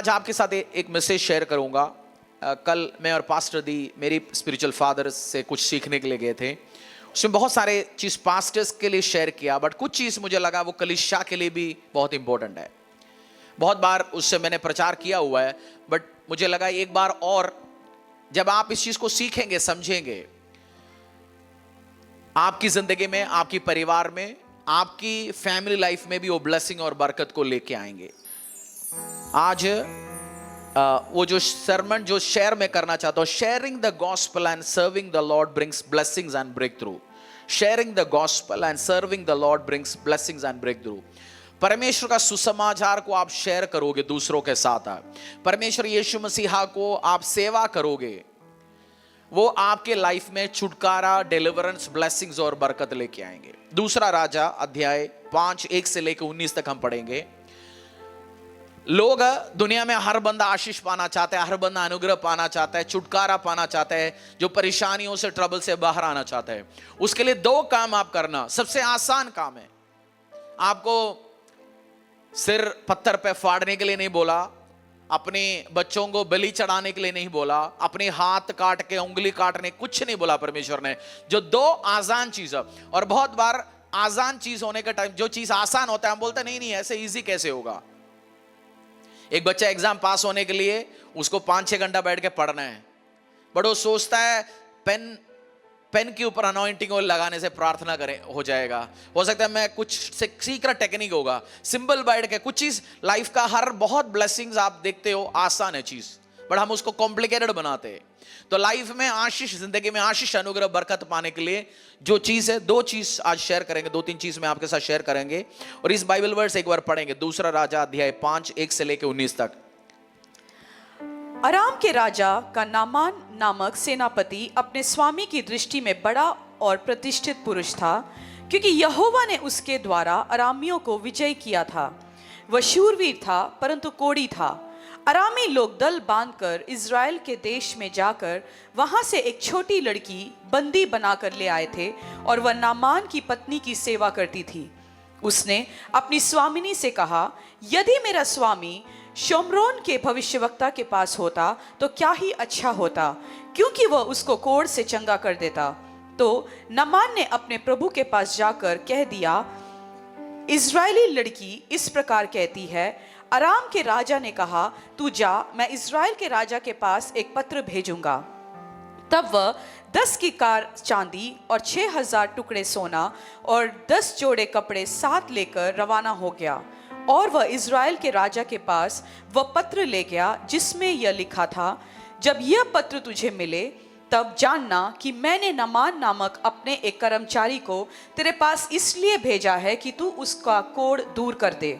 आज आपके साथ एक मैसेज शेयर करूंगा। कल मैं और पास्टर दी मेरी स्पिरिचुअल फादर से कुछ सीखने के लिए गए थे। उसमें बहुत सारे चीज़ पास्टर्स के लिए शेयर किया, बट कुछ चीज़ मुझे लगा वो कलीसिया के लिए भी बहुत इंपॉर्टेंट है। बहुत बार उससे मैंने प्रचार किया हुआ है, बट मुझे लगा एक बार और जब आप इस चीज़ को सीखेंगे, समझेंगे, आपकी जिंदगी में, आपकी परिवार में, आपकी फैमिली लाइफ में भी वो ब्लेसिंग और बरकत को लेके आएंगे। आज वो जो सरमन जो शेयर में करना चाहता हूं, sharing the gospel and serving the Lord brings blessings and breakthrough. Sharing the gospel and serving the Lord brings blessings and breakthrough. परमेश्वर का सुसमाचार को आप शेयर करोगे दूसरों के साथ, परमेश्वर यीशु मसीहा को आप सेवा करोगे, वो आपके लाइफ में छुटकारा, डिलीवरेंस, ब्लेसिंग्स और बरकत लेके आएंगे। दूसरा राजा अध्याय 5:1 से लेकर 19 तक हम पढ़ेंगे। लोग दुनिया में हर बंदा आशीष पाना चाहता है, हर बंदा अनुग्रह पाना चाहता है, छुटकारा पाना चाहता है, जो परेशानियों से, ट्रबल से बाहर आना चाहता है। उसके लिए दो काम आप करना। सबसे आसान काम है, आपको सिर पत्थर पे फाड़ने के लिए नहीं बोला, अपने बच्चों को बलि चढ़ाने के लिए नहीं बोला, अपने हाथ काट के उंगली काटने कुछ नहीं बोला परमेश्वर ने। जो दो आसान चीज है, और बहुत बार आसान चीज होने के टाइम जो चीज आसान होता है हम बोलते नहीं नहीं ऐसे इजी कैसे होगा। एक बच्चा एग्जाम पास होने के लिए उसको 5-6 घंटा बैठ के पढ़ना है, बट वो सोचता है पेन के ऊपर अनॉइंटिंग ऑयल लगाने से प्रार्थना करें हो जाएगा, हो सकता है मैं कुछ सीक्रेट टेक्निक होगा। सिंपल बैठ के कुछ चीज लाइफ का हर बहुत ब्लेसिंग्स आप देखते हो आसान है चीज, बट हम उसको कॉम्प्लिकेटेड बनाते हैं। तो लाइफ में आशीष, जिंदगी में आशीष, अनुग्रह, बरकत पाने के लिए जो चीज है, दो चीज आज शेयर करेंगे, 2-3 चीज में आपके साथ शेयर करेंगे और इस बाइबल वर्स एक बार पढ़ेंगे। दूसरा राजा अध्याय 5:1 से लेकर 19 तक। अराम के राजा का नामान नामक सेनापति अपने स्वामी की दृष्टि में बड़ा और प्रतिष्ठित पुरुष था, क्योंकि यहोवा ने उसके द्वारा अरामियों को विजय किया था। वह शूरवीर था परंतु कोढ़ी था। अरामी लोग दल बांधकर इज़राइल के देश में जाकर वहां से एक छोटी लड़की बंदी बनाकर ले आए थे, और वह नामान की पत्नी की सेवा करती थी। उसने अपनी स्वामिनी से कहा, यदि मेरा स्वामी शोम्रोन के भविष्यवक्ता के पास होता तो क्या ही अच्छा होता, क्योंकि वह उसको कोढ़ से चंगा कर देता। तो नामान ने अपने प्रभु के पास जाकर कह दिया, इज़राइली लड़की इस प्रकार कहती है, अराम के राजा ने कहा, तू जा, मैं इज़राइल के राजा के पास एक पत्र भेजूंगा। तब वह 10 किकार चांदी और 6,000 टुकड़े सोना और 10 जोड़े कपड़े साथ लेकर रवाना हो गया, और वह इज़राइल के राजा के पास वह पत्र ले गया जिसमें यह लिखा था, जब यह पत्र तुझे मिले तब जानना कि मैंने नामान नामक अपने एक कर्मचारी को तेरे पास इसलिए भेजा है कि तू उसका कोढ़ दूर कर दे।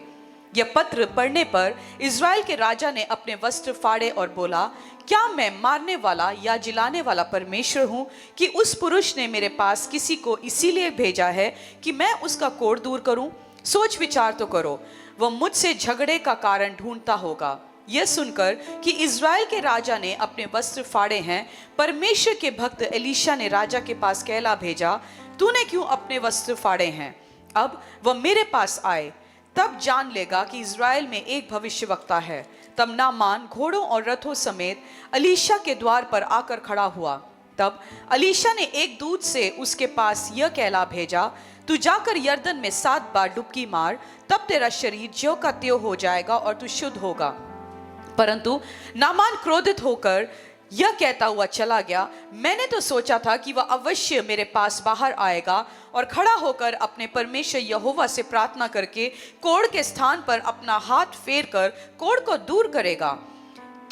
यह पत्र पढ़ने पर इज़राइल के राजा ने अपने वस्त्र फाड़े और बोला, क्या मैं मारने वाला या जिलाने वाला परमेश्वर हूँ कि उस पुरुष ने मेरे पास किसी को इसीलिए भेजा है कि मैं उसका कोढ़ दूर करूँ? सोच विचार तो करो, वह मुझसे झगड़े का कारण ढूंढता होगा। यह सुनकर कि इज़राइल के राजा ने अपने वस्त्र फाड़े हैं, परमेश्वर के भक्त एलीशा ने राजा के पास कहला भेजा, तूने क्यों अपने वस्त्र फाड़े हैं? अब वह मेरे पास आए, तब जान लेगा कि इज़राइल में एक भविष्यवक्ता है। तब नामान घोड़ों और रथों समेत एलीशा के द्वार पर आकर खड़ा हुआ। तब एलीशा ने एक दूत से उसके पास यह कहला भेजा, तू जाकर यरदन में 7 बार डुबकी मार, तब तेरा शरीर ज्यों का त्यों हो जाएगा और तू शुद्ध होगा। परंतु नामान क्रोधित होकर यह कहता हुआ चला गया, मैंने तो सोचा था कि वह अवश्य मेरे पास बाहर आएगा और खड़ा होकर अपने परमेश्वर यहोवा से प्रार्थना करके कोढ़ के स्थान पर अपना हाथ फेर कर कोढ़ को दूर करेगा।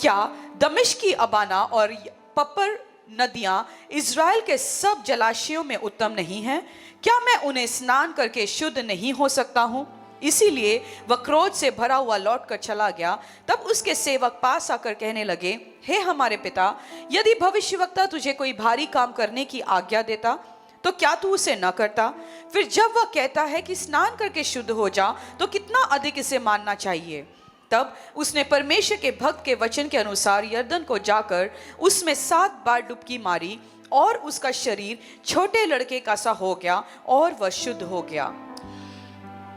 क्या दमिश्क की अबाना और पपर नदियां इज़राइल के सब जलाशयों में उत्तम नहीं हैं? क्या मैं उन्हें स्नान करके शुद्ध नहीं हो सकता हूँ? इसीलिए वह क्रोध से भरा हुआ लौटकर चला गया। तब उसके सेवक पास आकर कहने लगे, हे हमारे पिता, यदि भविष्यवक्ता तुझे कोई भारी काम करने की आज्ञा देता तो क्या तू उसे न करता? फिर जब वह कहता है कि स्नान करके शुद्ध हो जा, तो कितना अधिक इसे मानना चाहिए। तब उसने परमेश्वर के भक्त के वचन के अनुसार यरदन को जाकर उसमें 7 बार डुबकी मारी, और उसका शरीर छोटे लड़के का सा हो गया और वह शुद्ध हो गया।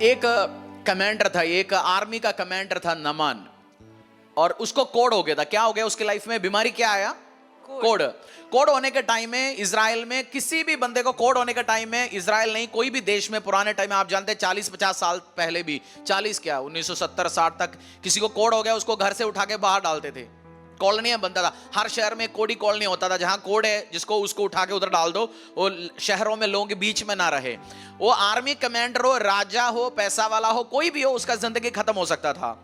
एक कमांडर था, एक आर्मी का कमांडर था नामान। और उसको कोड हो गया था। क्या हो गया उसकी लाइफ में? बीमारी। क्या आया? कोड। कोड होने के टाइम में इजराइल में किसी भी बंदे को कोड होने के टाइम में, इजराइल नहीं कोई भी देश में पुराने टाइम में, आप जानते हैं 40-50 साल पहले भी, 40 क्या 1970-60 तक किसी को कोड हो गया उसको घर से उठा के बाहर डालते थे। कॉलोनी बनता था, हर शहर में कोडी कॉलोनी होता था, जहां कोड है जिसको उसको उठा के उधर डाल दो, वो शहरों में लोगों के बीच में ना रहे। वो आर्मी कमांडर हो, राजा हो, पैसा वाला हो, कोई भी हो, उसका जिंदगी खत्म हो सकता था।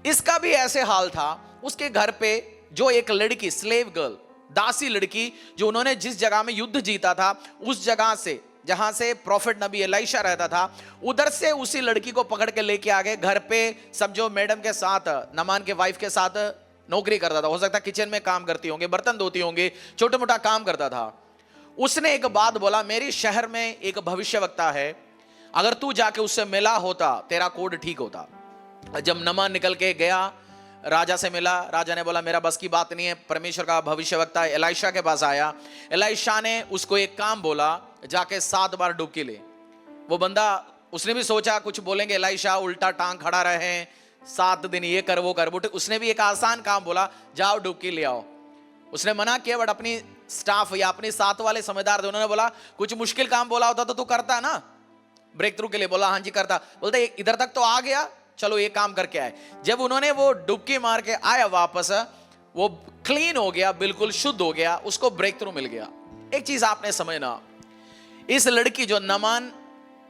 इसका भी ऐसे हाल था। उसके घर पे जो एक लड़की, स्लेव गर्ल, दासी लड़की, जो उन्होंने जिस जगह में युद्ध जीता था, उस जगह से जहां से प्रॉफिट नबी एलीशा रहता था, उधर से उसी लड़की को पकड़ के लेके आ गए घर पे। समझो मैडम के साथ, नमान के वाइफ के साथ नौकरी करता था, हो सकता है किचन में काम करती होंगे, बर्तन धोती होंगे, छोटा मोटा काम करता था। उसने एक बात बोला, मेरी शहर में एक भविष्यवक्ता है, अगर तू जाके उससे मिला होता तेरा कोड ठीक होता। जब नमान निकल के गया, राजा से मिला, राजा ने बोला मेरा बस की बात नहीं है। परमेश्वर का भविष्यवक्ता एलीशा के पास आया, एलीशा ने उसको एक काम बोला, जाके 7 बार डुबकी ले। वो बंदा, उसने भी सोचा कुछ बोलेंगे एलीशा, उल्टा टांग खड़ा रहे, 7 दिन ये कर वो कर, उसने भी एक आसान काम बोला, जाओ डुबकी ले आओ। उसने मना किया, बट अपनी स्टाफ या अपने साथ वाले समझदार थे, उन्होंने बोला कुछ मुश्किल काम बोला होता तो तू करता ना, ब्रेक थ्रू के लिए बोला, हाँ जी करता। बोलता इधर तक तो आ गया, चलो ये काम करके आए। जब उन्होंने वो डुबकी मार के आया वापस, वो क्लीन हो गया, बिल्कुल शुद्ध हो गया, उसको ब्रेक थ्रू मिल गया। एक चीज आपने समझना, इस लड़की जो नमान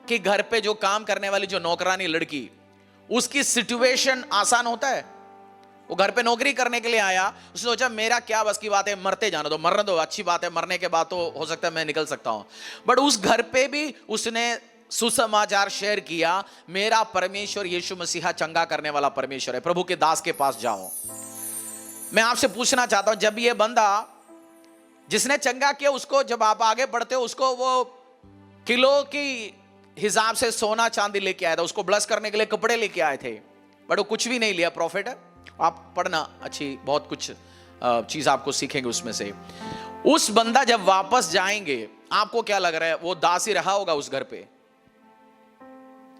के घर पे जो काम करने वाली जो नौकरानी लड़की, उसकी सिचुएशन आसान होता है। वो घर पे नौकरी करने के लिए आया, उसने सोचा मेरा क्या बस की बात है, मरते जाना दो, मरने दो, अच्छी बात है, मरने के बाद तो हो सकता है मैं निकल सकता हूं। बट उस घर पे भी उसने सुसमाचार शेयर किया, मेरा परमेश्वर यीशु मसीहा चंगा करने वाला परमेश्वर है, प्रभु के दास के पास जाओ। मैं आपसे पूछना चाहता हूं, जब ये बंदा जिसने चंगा किया, उसको जब आप आगे बढ़ते हो, उसको वो किलो की हिसाब से सोना चांदी लेके आया था, उसको ब्लेस करने के लिए कपड़े लेके आए थे, बट वो कुछ भी नहीं लिया। प्रॉफिट आप पढ़ना, अच्छी बहुत कुछ चीज आपको सीखेंगे उसमें से। उस बंदा जब वापस जाएंगे, आपको क्या लग रहा है, वो दासी रहा होगा उस घर पे?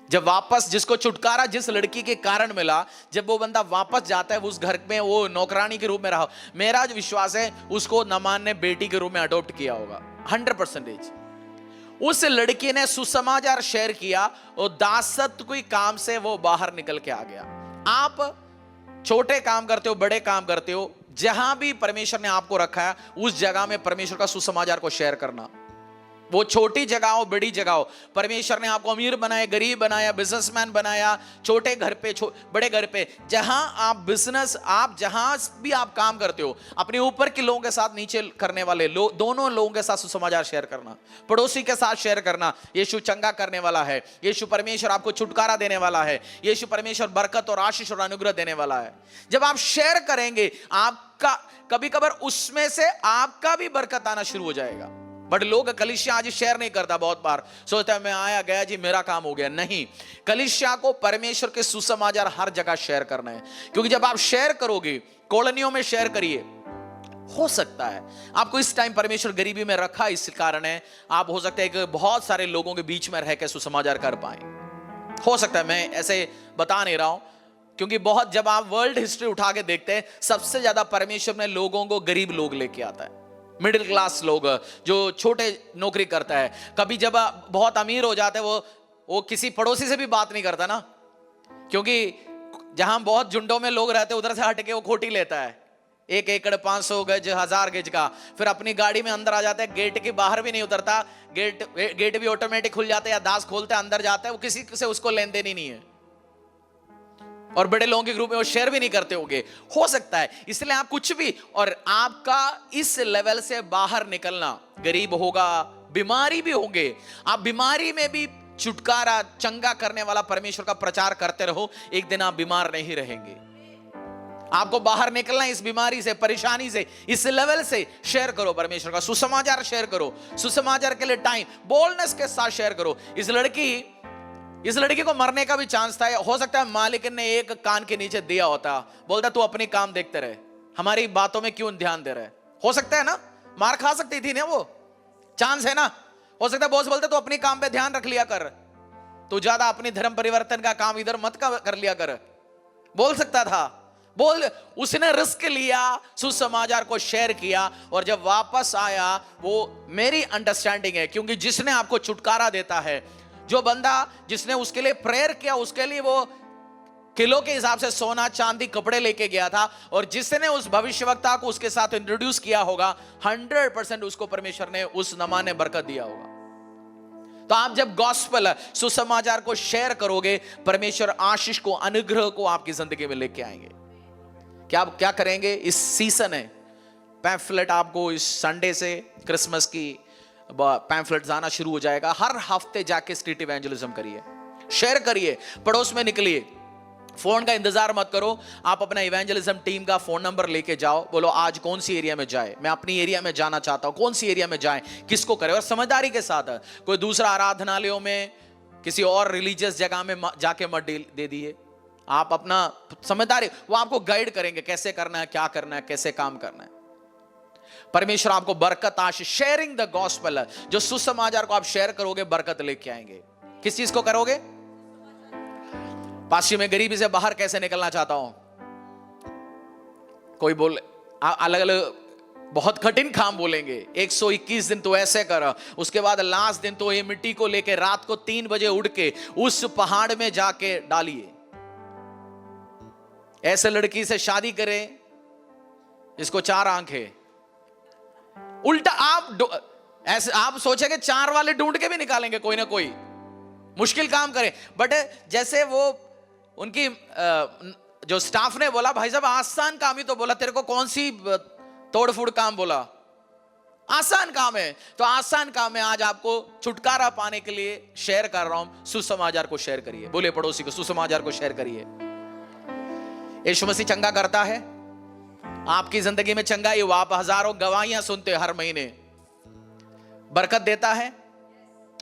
जब वापस जिसको छुटकारा जिस लड़की के कारण मिला, जब वो बंदा वापस जाता है उस घर में, वो नौकरानी के रूप में रहा, मेरा जो विश्वास है उसको नमान ने बेटी के रूप में अडॉप्ट किया होगा 100%। उस लड़की ने सुसमाचार शेयर किया और दासत्व कोई काम से वो बाहर निकल के आ गया। आप छोटे काम करते हो, बड़े काम करते हो, जहां भी परमेश्वर ने आपको रखा है उस जगह में परमेश्वर का सुसमाचार को शेयर करना। वो छोटी जगह हो, बड़ी जगह हो, परमेश्वर ने आपको अमीर बनाया, गरीब बनाया, बिजनेसमैन बनाया, छोटे घर पे, बड़े घर पे, जहां आप बिजनेस, आप जहां भी आप काम करते हो, अपने ऊपर के लोगों के साथ, नीचे करने वाले लोग, दोनों लोगों के साथ सुसमाचार शेयर करना, पड़ोसी के साथ शेयर करना। यीशु चंगा करने वाला है, यीशु परमेश्वर आपको छुटकारा देने वाला है, यीशु परमेश्वर बरकत और आशीष और अनुग्रह देने वाला है। जब आप शेयर करेंगे, आपका कभी कभार उसमें से आपका भी बरकत आना शुरू हो जाएगा। बट लोग कलीसिया आज शेयर नहीं करता, बहुत बार सोचता है मैं आया गया जी मेरा काम हो गया। नहीं, कलीसिया को परमेश्वर के सुसमाचार हर जगह शेयर करना है, क्योंकि जब आप शेयर करोगे, कॉलोनियों में शेयर करिए, हो सकता है आपको इस टाइम परमेश्वर गरीबी में रखा, इस कारण है आप हो सकता है कि बहुत सारे लोगों के बीच में रह के सुसमाचार कर पाए। हो सकता है, मैं ऐसे बता नहीं रहा हूं, क्योंकि बहुत जब आप वर्ल्ड हिस्ट्री उठा के देखते हैं, सबसे ज्यादा परमेश्वर ने लोगों को गरीब लोग लेके आता है, मिडिल क्लास लोग, जो छोटे नौकरी करता है। कभी जब बहुत अमीर हो जाता है, वो किसी पड़ोसी से भी बात नहीं करता ना, क्योंकि जहां बहुत झुंडों में लोग रहते हैं उधर से हट के वो खोटी लेता है, 1 एकड़ 500 गज 1000 गज का, फिर अपनी गाड़ी में अंदर आ जाता है, गेट के बाहर भी नहीं उतरता, गेट भी ऑटोमेटिक खुल जाता है या दास खोलता है, अंदर जाता है, वो किसी से उसको लेन देन ही नहीं है। और बड़े लोगों के ग्रुप में वो शेयर भी नहीं करते होंगे, हो सकता है। इसलिए आप कुछ भी, और आपका इस लेवल से बाहर निकलना, गरीब होगा, बीमारी भी होंगे, आप बीमारी में भी छुटकारा चंगा करने वाला परमेश्वर का प्रचार करते रहो, एक दिन आप बीमार नहीं रहेंगे। आपको बाहर निकलना है इस बीमारी से, परेशानी से, इस लेवल से शेयर करो, परमेश्वर का सुसमाचार शेयर करो, सुसमाचार के लिए टाइम बोल्डनेस के साथ शेयर करो। इस लड़की को मरने का भी चांस था, हो सकता है मालिक ने एक कान के नीचे दिया होता, बोलता तू अपनी काम देखते रहे, हमारी बातों में क्यों ध्यान दे रहे। हो सकता है ना, मार खा सकती थी ना, वो चांस है ना। हो सकता है बॉस बोलते तू अपनी काम पे ध्यान रख लिया कर, तू ज्यादा अपनी धर्म परिवर्तन का काम इधर मत कर लिया कर, बोल सकता था। बोल, उसने रिस्क लिया, सुसमाचार को शेयर किया, और जब वापस आया, वो मेरी अंडरस्टैंडिंग है, क्योंकि जिसने आपको छुटकारा देता है, जो बंदा जिसने उसके लिए प्रेयर किया, उसके लिए वो किलो के हिसाब से सोना चांदी कपड़े लेके गया था, और जिसने उस भविष्यवक्ता को उसके साथ इंट्रोड्यूस किया होगा, 100% उसको परमेश्वर ने, उस नमा ने बरकत दिया होगा। तो आप जब गॉस्पेल सुसमाचार को शेयर करोगे, परमेश्वर आशीष को, अनुग्रह को आपकी जिंदगी में लेके आएंगे। क्या आप क्या करेंगे? इस सीजन है, पैम्फलेट आपको इस संडे से क्रिसमस की पैम्फलेट आना शुरू हो जाएगा। हर हफ्ते जाके स्ट्रीट इवेंजलिज्म करिए, शेयर करिए, पड़ोस में निकलिए, फोन का इंतजार मत करो। आप अपना इवेंजलिज्म टीम का फोन नंबर लेके जाओ, बोलो आज कौन सी एरिया में जाए, मैं अपनी एरिया में जाना चाहता हूं, कौन सी एरिया में जाए, किसको करें, और समझदारी के साथ। कोई दूसरा आराधनालयों में, किसी और रिलीजियस जगह में जाके मत दे दिए। आप अपना समझदारी, वो आपको गाइड करेंगे कैसे करना है, क्या करना है, कैसे काम करना है। परमेश्वर आपको बरकत, आशीष, शेयरिंग द गॉस्पेल, जो सुसमाचार को आप शेयर करोगे, बरकत लेके आएंगे। किस चीज को करोगे? पास्टर, मैं गरीबी से बाहर कैसे निकलना चाहता हूं। कोई बोल अलग अलग बहुत कठिन काम बोलेंगे। 121 दिन तो ऐसे कर, उसके बाद लास्ट दिन तो ये मिट्टी को लेके रात को 3 बजे उड़ के उस पहाड़ में जाके डालिए। ऐसे लड़की से शादी करें इसको 4 आंखें। उल्टा ऐसे आप सोचेंगे 4 वाले ढूंढ के भी निकालेंगे, कोई ना कोई मुश्किल काम करें। बट जैसे वो उनकी जो स्टाफ ने बोला, भाई साहब आसान काम ही तो बोला, तेरे को कौन सी तोड़फोड़ काम बोला, आसान काम है। तो आसान काम है, आज आपको छुटकारा पाने के लिए शेयर कर रहा हूं, सुसमाचार को शेयर करिए। बोले पड़ोसी को, सुसमाचार को शेयर करिए। यीशु मसीह चंगा करता है, आपकी जिंदगी में चंगाई हुआ, आप हजारों गवाहियां सुनते हर महीने, बरकत देता है,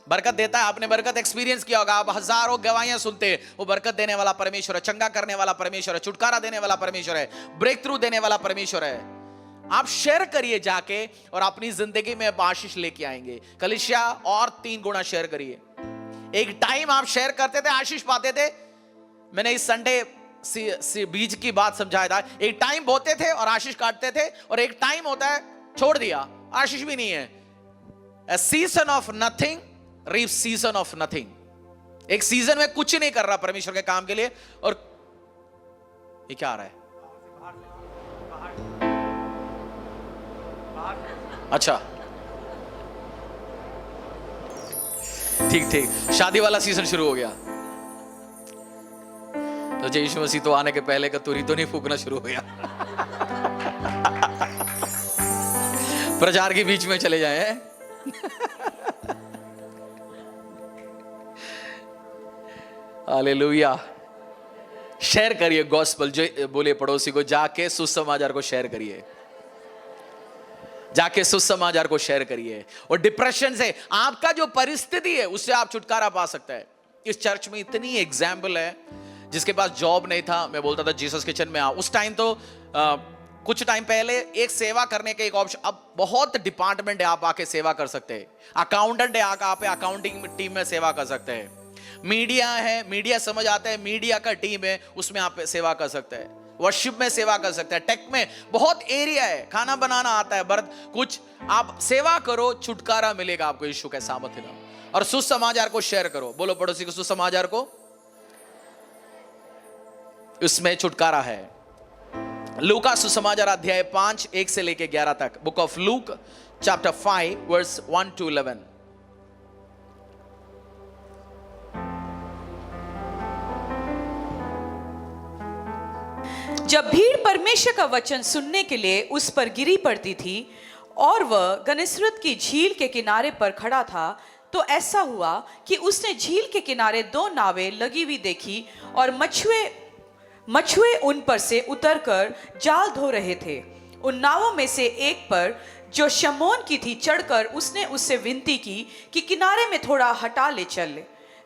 बरकत देता है। आपने बरकत एक्सपीरियंस किया होगा, आप हजारों गवाहियां सुनते, वो बरकत देने वाला परमेश्वर है, चंगा करने वाला परमेश्वर है, छुटकारा देने वाला परमेश्वर है, ब्रेक थ्रू देने वाला परमेश्वर है। आप शेयर करिए जाके, और अपनी जिंदगी में आशीष लेके आएंगे। कलीसिया और 3 गुना शेयर करिए। एक टाइम आप शेयर करते थे, आशीष पाते थे। मैंने इस संडे बीज की बात समझाया था। एक टाइम बोते थे और आशीष काटते थे, और एक टाइम होता है छोड़ दिया, आशीष भी नहीं है। A season of nothing reaps season of nothing। एक सीजन में कुछ नहीं कर रहा परमेश्वर के काम के लिए, और ये क्या आ रहा है? अच्छा, ठीक ठीक, शादी वाला सीजन शुरू हो गया। तो यीशु मसीह तो आने के पहले कतूरी तो नहीं फूकना शुरू हो गया। प्रचार के बीच में चले जाए। हालेलुया। शेयर करिए गॉस्पेल। जो बोले पड़ोसी को, जाके सुसमाचार को शेयर करिए, जाके सुसमाचार को शेयर करिए। और डिप्रेशन से, आपका जो परिस्थिति है उससे आप छुटकारा पा सकते हैं। इस चर्च में इतनी एग्जाम्पल है, जिसके पास जॉब नहीं था, मैं बोलता था जीसस किचन में आओ। उस टाइम तो कुछ टाइम पहले एक सेवा करने के एक ऑप्शन, अब बहुत डिपार्टमेंट है, आप आके सेवा कर सकते हैं। अकाउंटेंट है, आप अकाउंटिंग टीम में सेवा कर सकते हैं। मीडिया है, मीडिया समझ आता है, मीडिया का टीम है, उसमें आप सेवा कर सकते हैं। वर्शिप में सेवा कर सकते हैं। टेक में बहुत एरिया है, खाना बनाना आता है, बर्त कुछ आप सेवा करो, छुटकारा मिलेगा आपको यीशु के सामर्थ्य में। और सुसमाचार को शेयर करो। बोलो पड़ोसी को, सुसमाचार को, उसमें छुटकारा है। लूका सुसमाचार अध्याय 5 1 से लेके 11 तक। Book of Luke chapter 5 verse 1 to 11। जब भीड़ परमेश्वर का वचन सुनने के लिए उस पर गिरी पड़ती थी और वह गन्नेसरत की झील के किनारे पर खड़ा था, तो ऐसा हुआ कि उसने झील के किनारे 2 नावें लगी हुई देखी और मछुए उन पर से उतरकर जाल धो रहे थे। उन नावों में से एक पर, जो शमौन की थी, चढ़कर उसने उससे विनती की कि किनारे में थोड़ा हटा ले चल।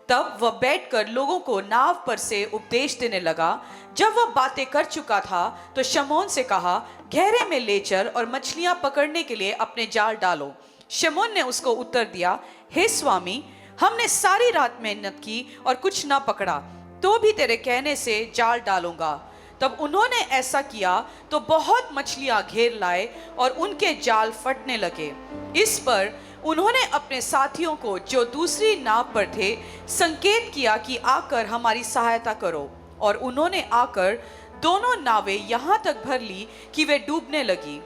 तब वह बैठकर लोगों को नाव पर से उपदेश देने लगा। जब वह बातें कर चुका था तो शमौन से कहा, गहरे में ले चल और मछलियां पकड़ने के लिए अपने जाल डालो। शमौन ने उसको उत्तर दिया, हे स्वामी, हमने सारी रात मेहनत की और कुछ ना पकड़ा, तो भी तेरे कहने से जाल डालूंगा। तब उन्होंने ऐसा किया तो बहुत मछलियां घेर लाए और उनके जाल फटने लगे। इस पर उन्होंने अपने साथियों को जो दूसरी नाव पर थे संकेत किया कि आकर हमारी सहायता करो, और उन्होंने आकर दोनों नावें यहाँ तक भर ली कि वे डूबने लगी।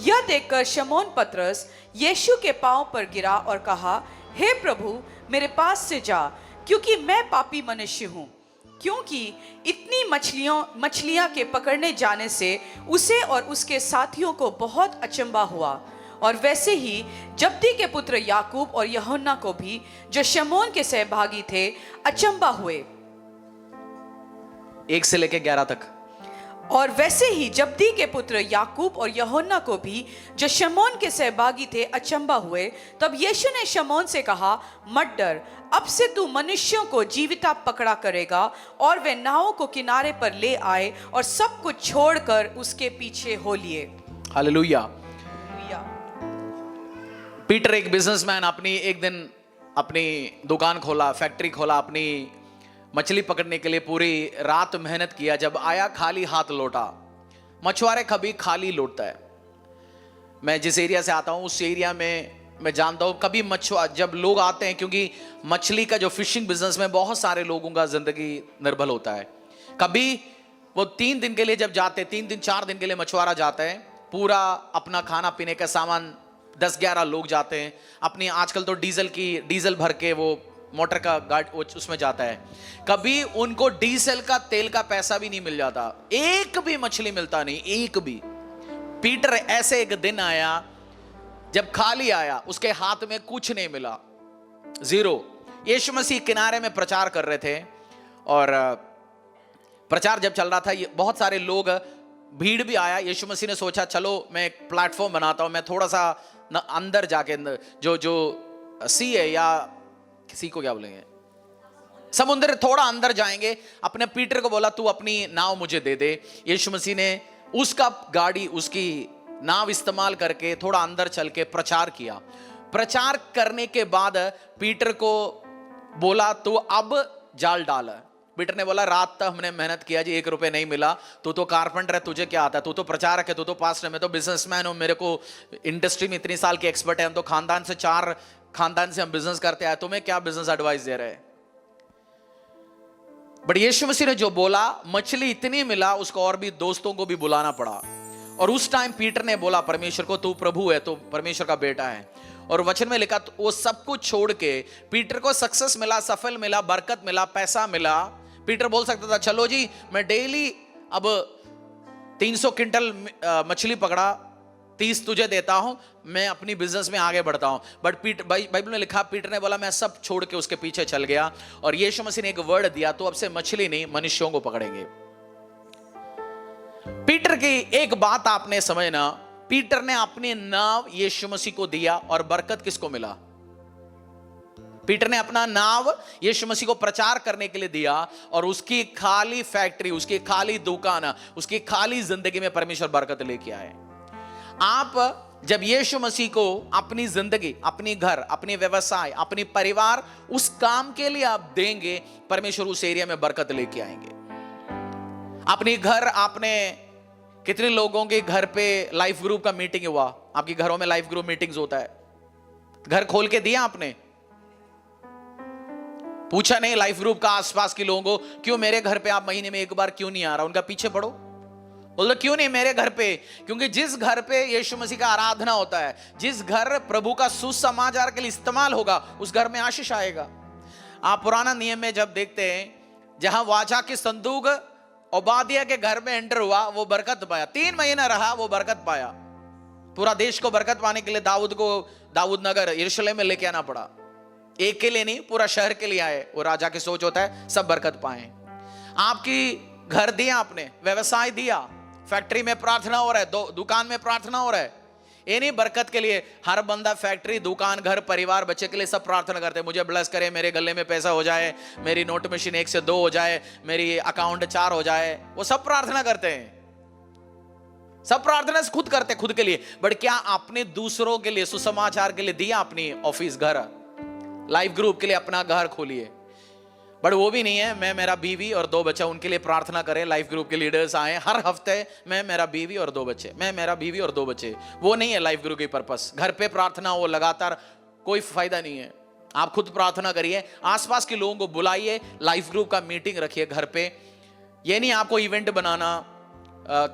यह देखकर शमौन पतरस यीशु के पांव पर गिरा और कहा, हे प्रभु, मेरे पास से जा, क्योंकि मैं पापी मनुष्य हूँ। क्योंकि इतनी मछलियां के पकड़ने जाने से उसे और उसके साथियों को बहुत अचंभा हुआ। और वैसे ही जब्दी के पुत्र याकूब और यूहन्ना को भी, जो शमौन के सहभागी थे, अचंभा हुए। 1 से लेकर 11 तक। और वैसे ही जब्दी के पुत्र याकूब और यूहन्ना को भी, जो शमौन के सहभागी थे, अचंभा हुए। तब यीशु ने शमौन से कहा, मत डर, अब से तू मनुष्यों को जीविता पकड़ा करेगा। और वे नावों को किनारे पर ले आए और सब कुछ छोड़कर उसके पीछे हो लिए। हालेलुया। पीटर एक बिजनेसमैन एक दिन अपनी दुकान खोला, फैक्ट्री खोला, अपनी मछली पकड़ने के लिए पूरी रात मेहनत किया। जब आया खाली हाथ लौटा। मछुआरे कभी खाली लौटता है। मैं जिस एरिया से आता हूं उस एरिया में मैं जानता हूं कभी जब लोग आते हैं, क्योंकि मछली का जो फिशिंग बिजनेस में बहुत सारे लोगों का जिंदगी निर्भर होता है। कभी वो 3 दिन के लिए जब जाते, 3 दिन 4 दिन के लिए मछुआरा जाता है, पूरा अपना खाना पीने का सामान 10-11 लोग जाते हैं अपनी। आजकल तो डीजल भर के वो मोटर का गाड़ी उसमें जाता है। कभी उनको डीजल का तेल का पैसा भी नहीं मिल जाता, एक भी मछली मिलता नहीं, एक भी। पीटर ऐसे एक दिन आया जब खाली आया, उसके हाथ में कुछ नहीं मिला, 0। यीशु मसीह किनारे में प्रचार कर रहे थे और प्रचार जब चल रहा था, बहुत सारे लोग, भीड़ भी आया। यीशु मसीह ने सोचा चलो मैं एक प्लेटफॉर्म बनाता हूं, मैं थोड़ा सा अंदर जाके जो सी है, या सी को क्या बोलेंगे, समुद्र, थोड़ा अंदर जाएंगे। अपने पीटर को बोला तू अपनी नाव मुझे दे दे। यीशु मसीह ने उसका गाड़ी, उसकी नाव इस्तेमाल करके थोड़ा अंदर चल के प्रचार किया। प्रचार करने के बाद पीटर को बोला तू अब जाल डाल। पीटर ने बोला रात तक हमने मेहनत किया जी, 1 रुपए नहीं मिला। तू तो कारपेंटर है, तुझे क्या आता है, तू तो प्रचारक है, तू तो पास्टर है, मैं तो बिजनेसमैन हूं, मेरे को इंडस्ट्री में इतनी साल की एक्सपर्ट है, हम तो चार खानदान से हम बिजनेस करते आए, तुम्हें क्या बिजनेस एडवाइस दे रहे हैं। बट यीशु मसीह ने जो बोला, मछली इतनी मिला उसको और भी दोस्तों को भी बुलाना पड़ा। और उस टाइम पीटर ने बोला परमेश्वर को, तू प्रभु है, तू परमेश्वर का बेटा है। और वचन में लिखा वो सब कुछ छोड़ के पीटर को सक्सेस मिला, सफल मिला, बरकत मिला, पैसा मिला। पीटर बोल सकता था चलो जी मैं डेली अब 300 क्विंटल मछली पकड़ा, 30 तुझे देता हूं, मैं अपनी बिजनेस में आगे बढ़ता हूं। बट बाइबल में लिखा पीटर ने बोला मैं सब छोड़ के उसके पीछे चल गया। और यीशु मसीह ने एक वर्ड दिया, तो अब से मछली नहीं मनुष्यों को पकड़ेंगे। पीटर की एक बात आपने समझना, पीटर ने अपनी नाव यीशु मसीह को दिया और बरकत किसको मिला? पीटर ने अपना नाव यीशु मसीह को प्रचार करने के लिए दिया और उसकी खाली फैक्ट्री, उसकी खाली दुकान, उसकी खाली जिंदगी में परमेश्वर बरकत लेके आए। आप जब यीशु मसीह को अपनी जिंदगी, अपनी घर, अपनी व्यवसाय, अपनी परिवार, उस काम के लिए आप देंगे, परमेश्वर उस एरिया में बरकत लेके आएंगे। अपनी घर, आपने कितने लोगों के घर पे लाइफ ग्रुप का मीटिंग हुआ? आपके घरों में लाइफ ग्रुप मीटिंग्स होता है, घर खोल के दिया आपने? पूछा नहीं लाइफ ग्रुप का आसपास के लोगों को, क्यों मेरे घर पे आप महीने में एक बार क्यों नहीं आ रहा? उनका पीछे पड़ो, बोलो क्यों नहीं मेरे घर पे? क्योंकि जिस घर पे यीशु मसीह का आराधना होता है, जिस घर प्रभु का सुसमाचार के लिए इस्तेमाल होगा, उस घर में आशीष आएगा। आप पुराना नियम में जब देखते हैं, जहां वाचा की संदूक ओबादिया के घर में एंटर हुआ, वो बरकत पाया। 3 महीना रहा, वो बरकत पाया। पूरा देश को बरकत पाने के लिए दाऊद नगर यरूशलेम में लेके आना पड़ा। एक के लिए नहीं, पूरा शहर के लिए आए। वो राजा की सोच होता है सब बरकत पाए। आपकी घर दिया आपने, व्यवसाय दिया, फैक्ट्री में प्रार्थना हो रहा है, दुकान में प्रार्थना हो रहा है। ये नहीं बरकत के लिए हर बंदा फैक्ट्री, दुकान, घर, परिवार, बच्चे के लिए सब प्रार्थना करते हैं, मुझे ब्लेस करे, मेरे गले में पैसा हो जाए, मेरी नोट मशीन 1 से 2 हो जाए, मेरी अकाउंट 4 हो जाए। वो सब प्रार्थना करते हैं, सब प्रार्थना खुद करते, खुद के लिए। बट क्या आपने दूसरों के लिए, सुसमाचार के लिए दिया? अपनी ऑफिस, घर, लाइफ ग्रुप के लिए अपना घर खोलिए। बट वो भी नहीं है। मैं, मेरा बीवी और 2 बच्चे, उनके लिए प्रार्थना करें। लाइफ ग्रुप के लीडर्स आए हर हफ्ते, मैं, मेरा बीवी और 2 बच्चे, मैं, मेरा बीवी और 2 बच्चे। वो नहीं है लाइफ ग्रुप की पर्पस। घर पे प्रार्थना हो लगातार, कोई फायदा नहीं है। आप खुद प्रार्थना करिए, आसपास के लोगों को बुलाइए, लाइफ ग्रुप का मीटिंग रखिए घर पे। ये नहीं आपको इवेंट बनाना,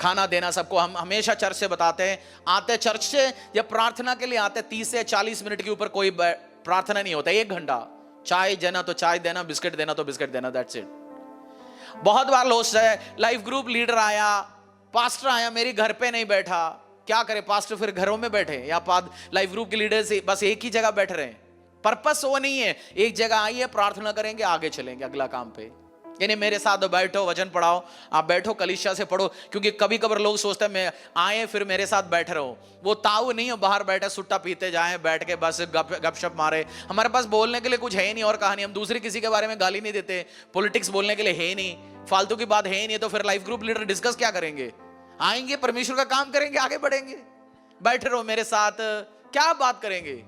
खाना देना सबको। हम हमेशा चर्च से बताते हैं, आते चर्च से जब प्रार्थना के लिए आते 30 से 40 मिनट के ऊपर कोई प्रार्थना नहीं होता। 1 घंटा, चाय देना तो चाय देना, बिस्किट देना तो बिस्किट देना, दैट्स इट। बहुत बार लोग लाइफ ग्रुप लीडर आया, पास्टर आया, मेरी घर पे नहीं बैठा। क्या करे पास्टर, फिर घरों में बैठे, या लाइफ ग्रुप के लीडर से बस एक ही जगह बैठ रहे हैं। पर्पस वो नहीं है। एक जगह आइए, प्रार्थना करेंगे, आगे चलेंगे अगला काम पे। यानी मेरे साथ बैठो, वचन पढ़ाओ, आप बैठो कलीसिया से पढ़ो। क्योंकि कभी कभार लोग सोचते हैं मैं आए फिर मेरे साथ बैठ रहे हो। वो ताऊ नहीं हो, बाहर बैठे सुट्टा पीते जाएं, बैठ के बस गपशप मारे। हमारे पास बोलने के लिए कुछ है ही नहीं और कहानी। हम दूसरे किसी के बारे में गाली नहीं देते, पॉलिटिक्स बोलने के लिए है ही नहीं, फालतू की बात है ही नहीं। तो फिर लाइफ ग्रुप लीडर डिस्कस क्या करेंगे? आएंगे, परमेश्वर का काम करेंगे, आगे बढ़ेंगे। बैठे रहो मेरे साथ, क्या बात करेंगे?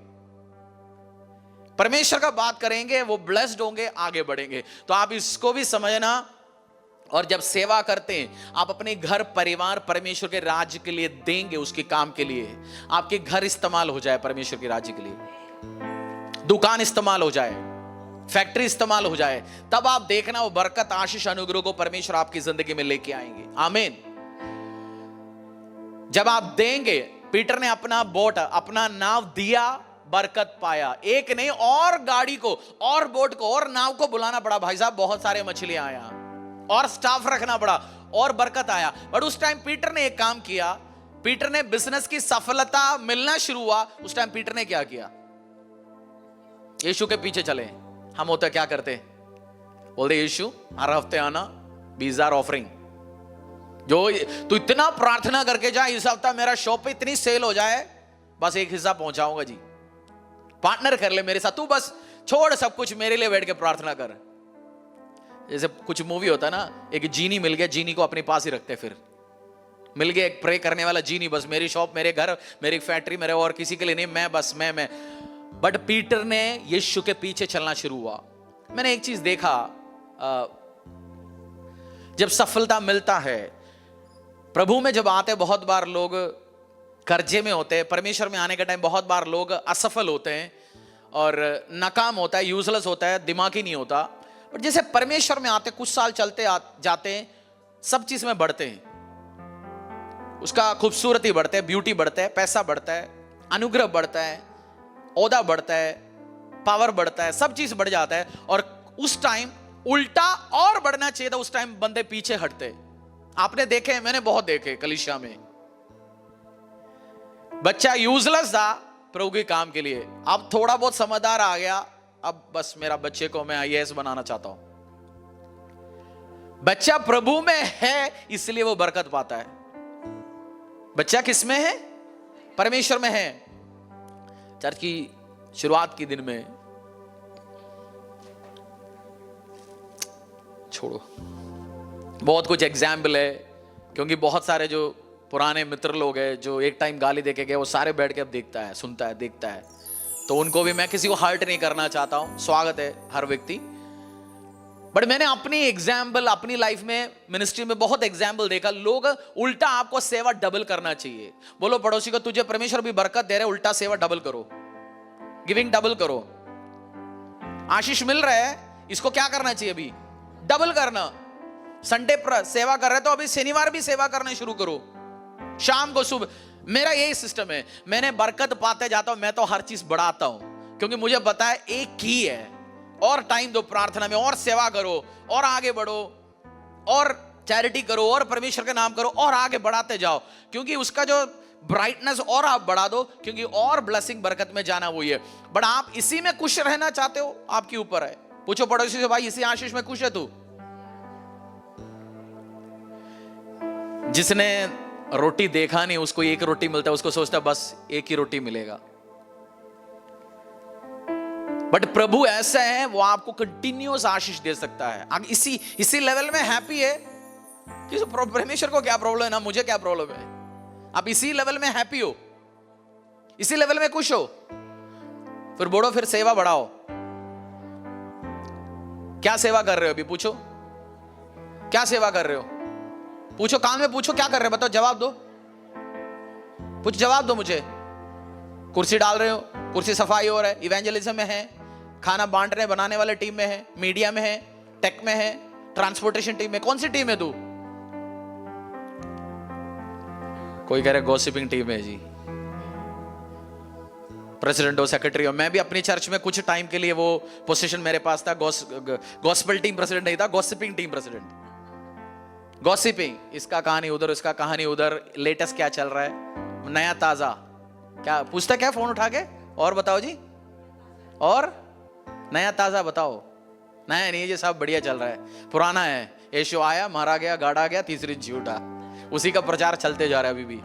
परमेश्वर का बात करेंगे, वो ब्लेस्ड होंगे, आगे बढ़ेंगे। तो आप इसको भी समझना। और जब सेवा करते हैं, आप अपने घर परिवार परमेश्वर के राज्य के लिए देंगे, उसके काम के लिए। आपके घर इस्तेमाल हो जाए परमेश्वर के राज्य के लिए, दुकान इस्तेमाल हो जाए, फैक्ट्री इस्तेमाल हो जाए, तब आप देखना वो बरकत, आशीष, अनुग्रह को परमेश्वर आपकी जिंदगी में लेके आएंगे। आमीन। जब आप देंगे, पीटर ने अपना बोट, अपना नाव दिया, बरकत पाया। एक नहीं, और गाड़ी को, और बोट को, और नाव को बुलाना पड़ा। भाई साहब बहुत सारे मछलियां आया, और स्टाफ रखना पड़ा, और बरकत आया। बट उस टाइम पीटर ने एक काम किया। पीटर ने बिजनेस की सफलता मिलना शुरू हुआ, उस टाइम पीटर ने क्या किया? यीशु के पीछे चले। हम होते क्या करते? बोलते यीशु हर हफ्ते आना, 20,000 ऑफरिंग। जो तू इतना प्रार्थना करके जा, इस हफ्ता मेरा शॉप पे इतनी सेल हो जाए, बस एक हिस्सा पहुंचाऊंगा जी। पार्टनर कर ले मेरे साथ, तू बस छोड़ सब कुछ, मेरे लिए बैठ के प्रार्थना कर। जैसे कुछ मूवी होता है ना, एक जीनी मिल गया, जीनी को अपने पास ही रखते, फिर मिल गया एक प्रे करने वाला जीनी, बस मेरी शॉप, मेरे घर, मेरी फैक्ट्री, मेरे और किसी के लिए नहीं, मैं बस मैं। बट पीटर ने यीशु के पीछे चलना शुरू हुआ। मैंने एक चीज देखा, जब सफलता मिलता है, प्रभु में जब आते, बहुत बार लोग कर्जे में होते हैं। परमेश्वर में आने के टाइम बहुत बार लोग असफल होते हैं और नाकाम होता है, यूजलेस होता है, दिमागी नहीं होता। पर जैसे परमेश्वर में आते, कुछ साल चलते जाते हैं, सब चीज में बढ़ते हैं। उसका खूबसूरती बढ़ता है, ब्यूटी बढ़ता है, पैसा बढ़ता है, अनुग्रह बढ़ता है, ओहदा बढ़ता है, पावर बढ़ता है, सब चीज बढ़ जाता है। और उस टाइम उल्टा और बढ़ना चाहिए था, उस टाइम बंदे पीछे हटते। आपने देखे, मैंने बहुत देखे कलीसिया में। बच्चा यूजलेस था प्रभु के काम के लिए, अब थोड़ा बहुत समझदार आ गया, अब बस मेरा बच्चे को मैं IAS बनाना चाहता हूं। बच्चा प्रभु में है, इसलिए वो बरकत पाता है। बच्चा किस में है? परमेश्वर में है। चर्च की शुरुआत के दिन में, छोड़ो, बहुत कुछ एग्जाम्पल है, क्योंकि बहुत सारे जो पुराने मित्र लोग हैं जो एक टाइम गाली देके गए, वो सारे बैठ के अब देखता है, सुनता है, देखता है। तो उनको भी, मैं किसी को हर्ट नहीं करना चाहता हूं, स्वागत है हर व्यक्ति। बट मैंने अपनी एग्जाम्पल, अपनी लाइफ में, मिनिस्ट्री में बहुत एग्जाम्पल देखा। लोग उल्टा, आपको सेवा डबल करना चाहिए। बोलो पड़ोसी को, तुझे परमेश्वर भी बरकत दे रहे, उल्टा सेवा डबल करो, गिविंग डबल करो। आशीष मिल रहा है, इसको क्या करना चाहिए? अभी डबल करना। संडे पर सेवा कर रहे तो अभी शनिवार भी सेवा करना शुरू करो, शाम को, सुबह। मेरा यही सिस्टम है, मैंने बरकत पाते जाता हूं, मैं तो हर चीज बढ़ाता हूं, क्योंकि मुझे पता है एक ही है। और टाइम दो प्रार्थना में, और सेवा करो, और आगे बढ़ो, और चैरिटी करो, और परमेश्वर का नाम करो, और आगे बढ़ाते जाओ। क्योंकि उसका जो ब्राइटनेस और आप बढ़ा दो, क्योंकि और ब्लेसिंग, बरकत में जाना वही है। बट आप इसी में खुश रहना चाहते हो, आपके ऊपर है। पूछो पड़ोसी से, भाई इसी आशीष में खुश है तू? जिसने रोटी देखा नहीं, उसको एक रोटी मिलता है, उसको सोचता है बस एक ही रोटी मिलेगा। बट प्रभु ऐसा है, वो आपको कंटिन्यूअस आशीष दे सकता है। आप इसी लेवल में हैप्पी है, किसी परमेश्वर को क्या प्रॉब्लम है, ना मुझे क्या प्रॉब्लम है। आप इसी लेवल में हैप्पी हो, इसी लेवल में खुश हो, फिर बढ़ो, फिर सेवा बढ़ाओ। क्या सेवा कर रहे हो अभी? पूछो क्या सेवा कर रहे हो? पूछो, कान में पूछो क्या कर रहे हो, बताओ, जवाब दो, कुछ जवाब दो मुझे। कुर्सी डाल रहे हो, कुर्सी सफाई हो रहा है, इवेंजलिज्म में है, खाना बांट रहे बनाने वाले टीम में है, मीडिया में है, टेक में है, ट्रांसपोर्टेशन टीम में, कौन सी टीम है तू? कोई कह रहे गॉसिपिंग टीम है जी, प्रेसिडेंट हो, सेक्रेटरी हो। मैं भी अपनी चर्च में कुछ टाइम के लिए वो पोजीशन मेरे पास था, गॉस्पेल टीम प्रेसिडेंट नहीं था, गॉसिपिंग टीम प्रेसिडेंट। गॉसिपिंग, इसका कहानी उधर, इसका कहानी उधर, लेटेस्ट क्या चल रहा है, नया ताजा क्या पूछता, क्या फोन उठा के, और बताओ जी, और नया ताजा बताओ। नया नहीं, ये सब बढ़िया चल रहा है, पुराना है, यीशु आया, मारा गया, गाड़ा गया, तीसरी झूठा, उसी का प्रचार चलते जा रहा है अभी भी।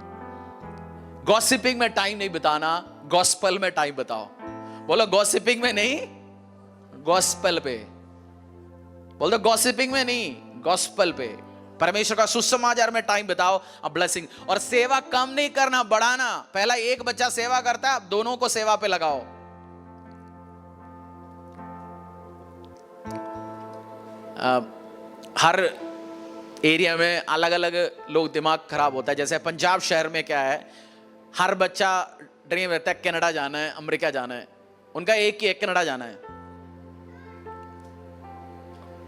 गॉसिपिंग में टाइम नहीं बिताना, गॉस्पेल में टाइम बताओ। बोलो गॉसिपिंग में नहीं, गॉस्पेल पे। बोल दो गॉसिपिंग में नहीं, गॉस्पेल पे। परमेश्वर का सुसमाचार में टाइम बिताओ, अब ब्लेसिंग। और सेवा कम नहीं करना, बढ़ाना। पहला एक बच्चा सेवा करता है, अब दोनों को सेवा पे लगाओ। हर एरिया में अलग अलग लोग, दिमाग खराब होता है। जैसे पंजाब शहर में क्या है, हर बच्चा ड्रीम रहता है कनाडा जाना है, अमेरिका जाना है, उनका एक ही, एक कनाडा जाना है।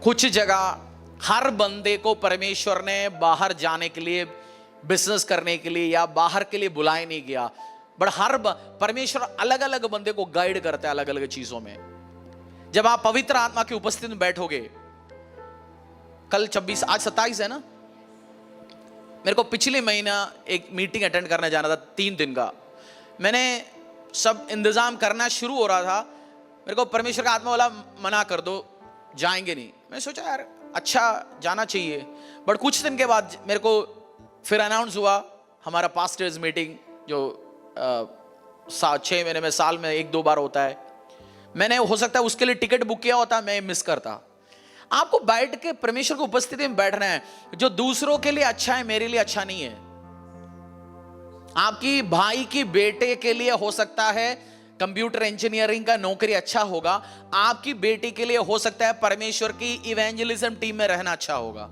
कुछ जगह हर बंदे को परमेश्वर ने बाहर जाने के लिए, बिजनेस करने के लिए या बाहर के लिए बुलाए नहीं किया, बट हर परमेश्वर अलग अलग बंदे को गाइड करता है अलग अलग चीजों में। जब आप पवित्र आत्मा की उपस्थिति में बैठोगे, कल 26, आज 27 है ना, मेरे को पिछले महीना एक मीटिंग अटेंड करने जाना था 3 दिन का। मैंने सब इंतजाम करना शुरू हो रहा था, मेरे को परमेश्वर का आत्मा बोला मना कर दो, जाएंगे नहीं। मैं सोचा यार अच्छा जाना चाहिए, बट कुछ दिन के बाद मेरे को फिर अनाउंस हुआ हमारा पास्टर्स मीटिंग, जो 6 महीने में, साल में 1-2 बार होता है। मैंने हो सकता है उसके लिए टिकट बुक किया होता, मैं मिस करता। आपको बैठ के परमेश्वर की उपस्थिति में बैठना है। जो दूसरों के लिए अच्छा है, मेरे लिए अच्छा नहीं है। आपकी भाई की बेटे के लिए हो सकता है कंप्यूटर इंजीनियरिंग का नौकरी अच्छा होगा, आपकी बेटी के लिए हो सकता है परमेश्वर की इवेंजलिज्म टीम में रहना अच्छा होगा।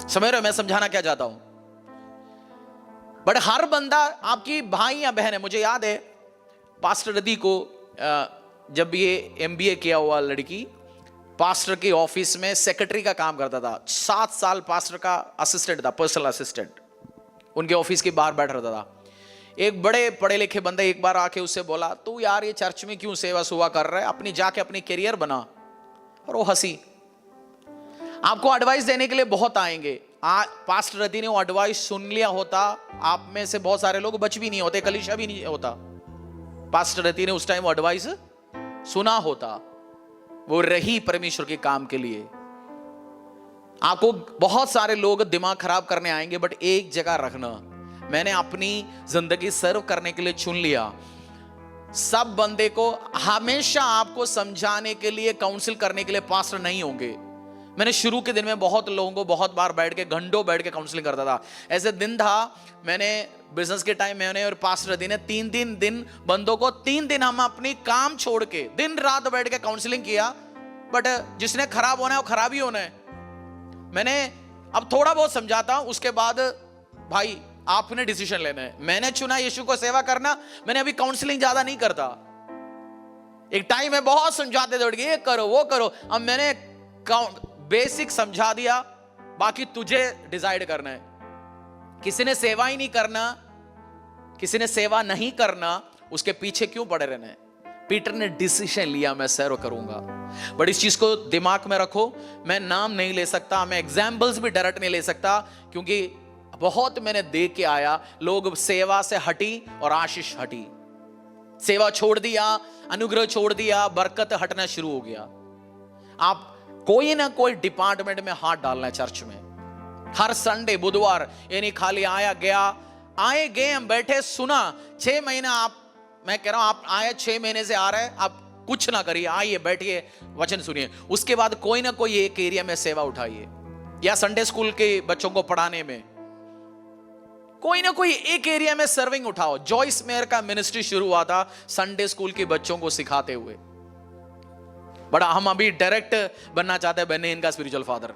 समझ रहे हो मैं समझाना क्या चाहता हूं? बट हर बंदा आपकी भाई या बहन है। मुझे याद है पास्टर रदी को, जब ये MBA किया हुआ लड़की पास्टर की ऑफिस में सेक्रेटरी का काम करता था, 7 साल पास्टर का असिस्टेंट था, पर्सनल असिस्टेंट, उनके ऑफिस के बाहर बैठ रहता था। एक बड़े पढ़े लिखे बंदे एक बार आके उससे बोला, तू यार ये चर्च में क्यों सेवा सुवा कर रहा है, अपनी जाके अपनी करियर बना। और वो हंसी। आपको एडवाइस देने के लिए बहुत आएंगे। पास्टर रदी ने वो एडवाइस सुन लिया होता, आप में से बहुत सारे लोग बच भी नहीं होते, कलीसिया भी नहीं होता। पास्टर रदी ने उस टाइम वो एडवाइस सुना होता, वो रही परमेश्वर के काम के लिए। आपको बहुत सारे लोग दिमाग खराब करने आएंगे, बट एक जगह रखना, मैंने अपनी जिंदगी सर्व करने के लिए चुन लिया। सब बंदे को हमेशा आपको समझाने के लिए, काउंसिल करने के लिए पास्टर नहीं होंगे। मैंने शुरू के दिन में बहुत लोगों को बहुत बार बैठ के, घंटों बैठ के काउंसलिंग करता था। ऐसे दिन था, मैंने बिजनेस के टाइम मैंने और पास्टर रदी ने 3 दिन बंदों को 3 दिन हम अपनी काम छोड़ के दिन रात बैठ के काउंसलिंग किया। बट जिसने खराब होना है वो खराब ही होना है। मैंने अब थोड़ा बहुत समझाता हूं, उसके बाद भाई आपने डिसीजन लेना है। मैंने चुना यीशु को सेवा करना, मैंने अभी काउंसलिंग ज्यादा नहीं करता। एक टाइम में बहुत समझाते दौड़ गए, ये करो वो करो। अब मैंने बेसिक समझा दिया, बाकी तुझे डिसाइड करना है। किसी ने सेवा ही नहीं करना, किसी ने सेवा नहीं करना, उसके पीछे क्यों पड़े रहना है? पीटर ने डिसीजन लिया, मैं सर्व करूंगा। बट इस चीज को दिमाग में रखो, मैं नाम नहीं ले सकता, मैं एग्जाम्पल्स भी डायरेक्ट नहीं ले सकता, क्योंकि बहुत मैंने देख के आया, लोग सेवा से हटी और आशीष हटी। सेवा छोड़ दिया, अनुग्रह छोड़ दिया, बरकत हटना शुरू हो गया। आप कोई ना कोई डिपार्टमेंट में हाथ डालना है चर्च में। हर संडे बुधवार, ये नहीं खाली आया गया, आए गए हम बैठे सुना। 6 महीना आप, मैं कह रहा हूं आप आए 6 महीने से आ रहे हैं, आप कुछ ना करिए, आइए बैठिए वचन सुनिए। उसके बाद कोई ना कोई एक एरिया में सेवा उठाइए, या संडे स्कूल के बच्चों को पढ़ाने में कोई ना कोई एक एरिया में सर्विंग उठाओ। जॉइस मेयर का मिनिस्ट्री शुरू हुआ था संडे स्कूल के बच्चों को सिखाते हुए। बट हम अभी डायरेक्ट बनना चाहते हैं बेन्नीहिन का स्पिरिचुअल फादर,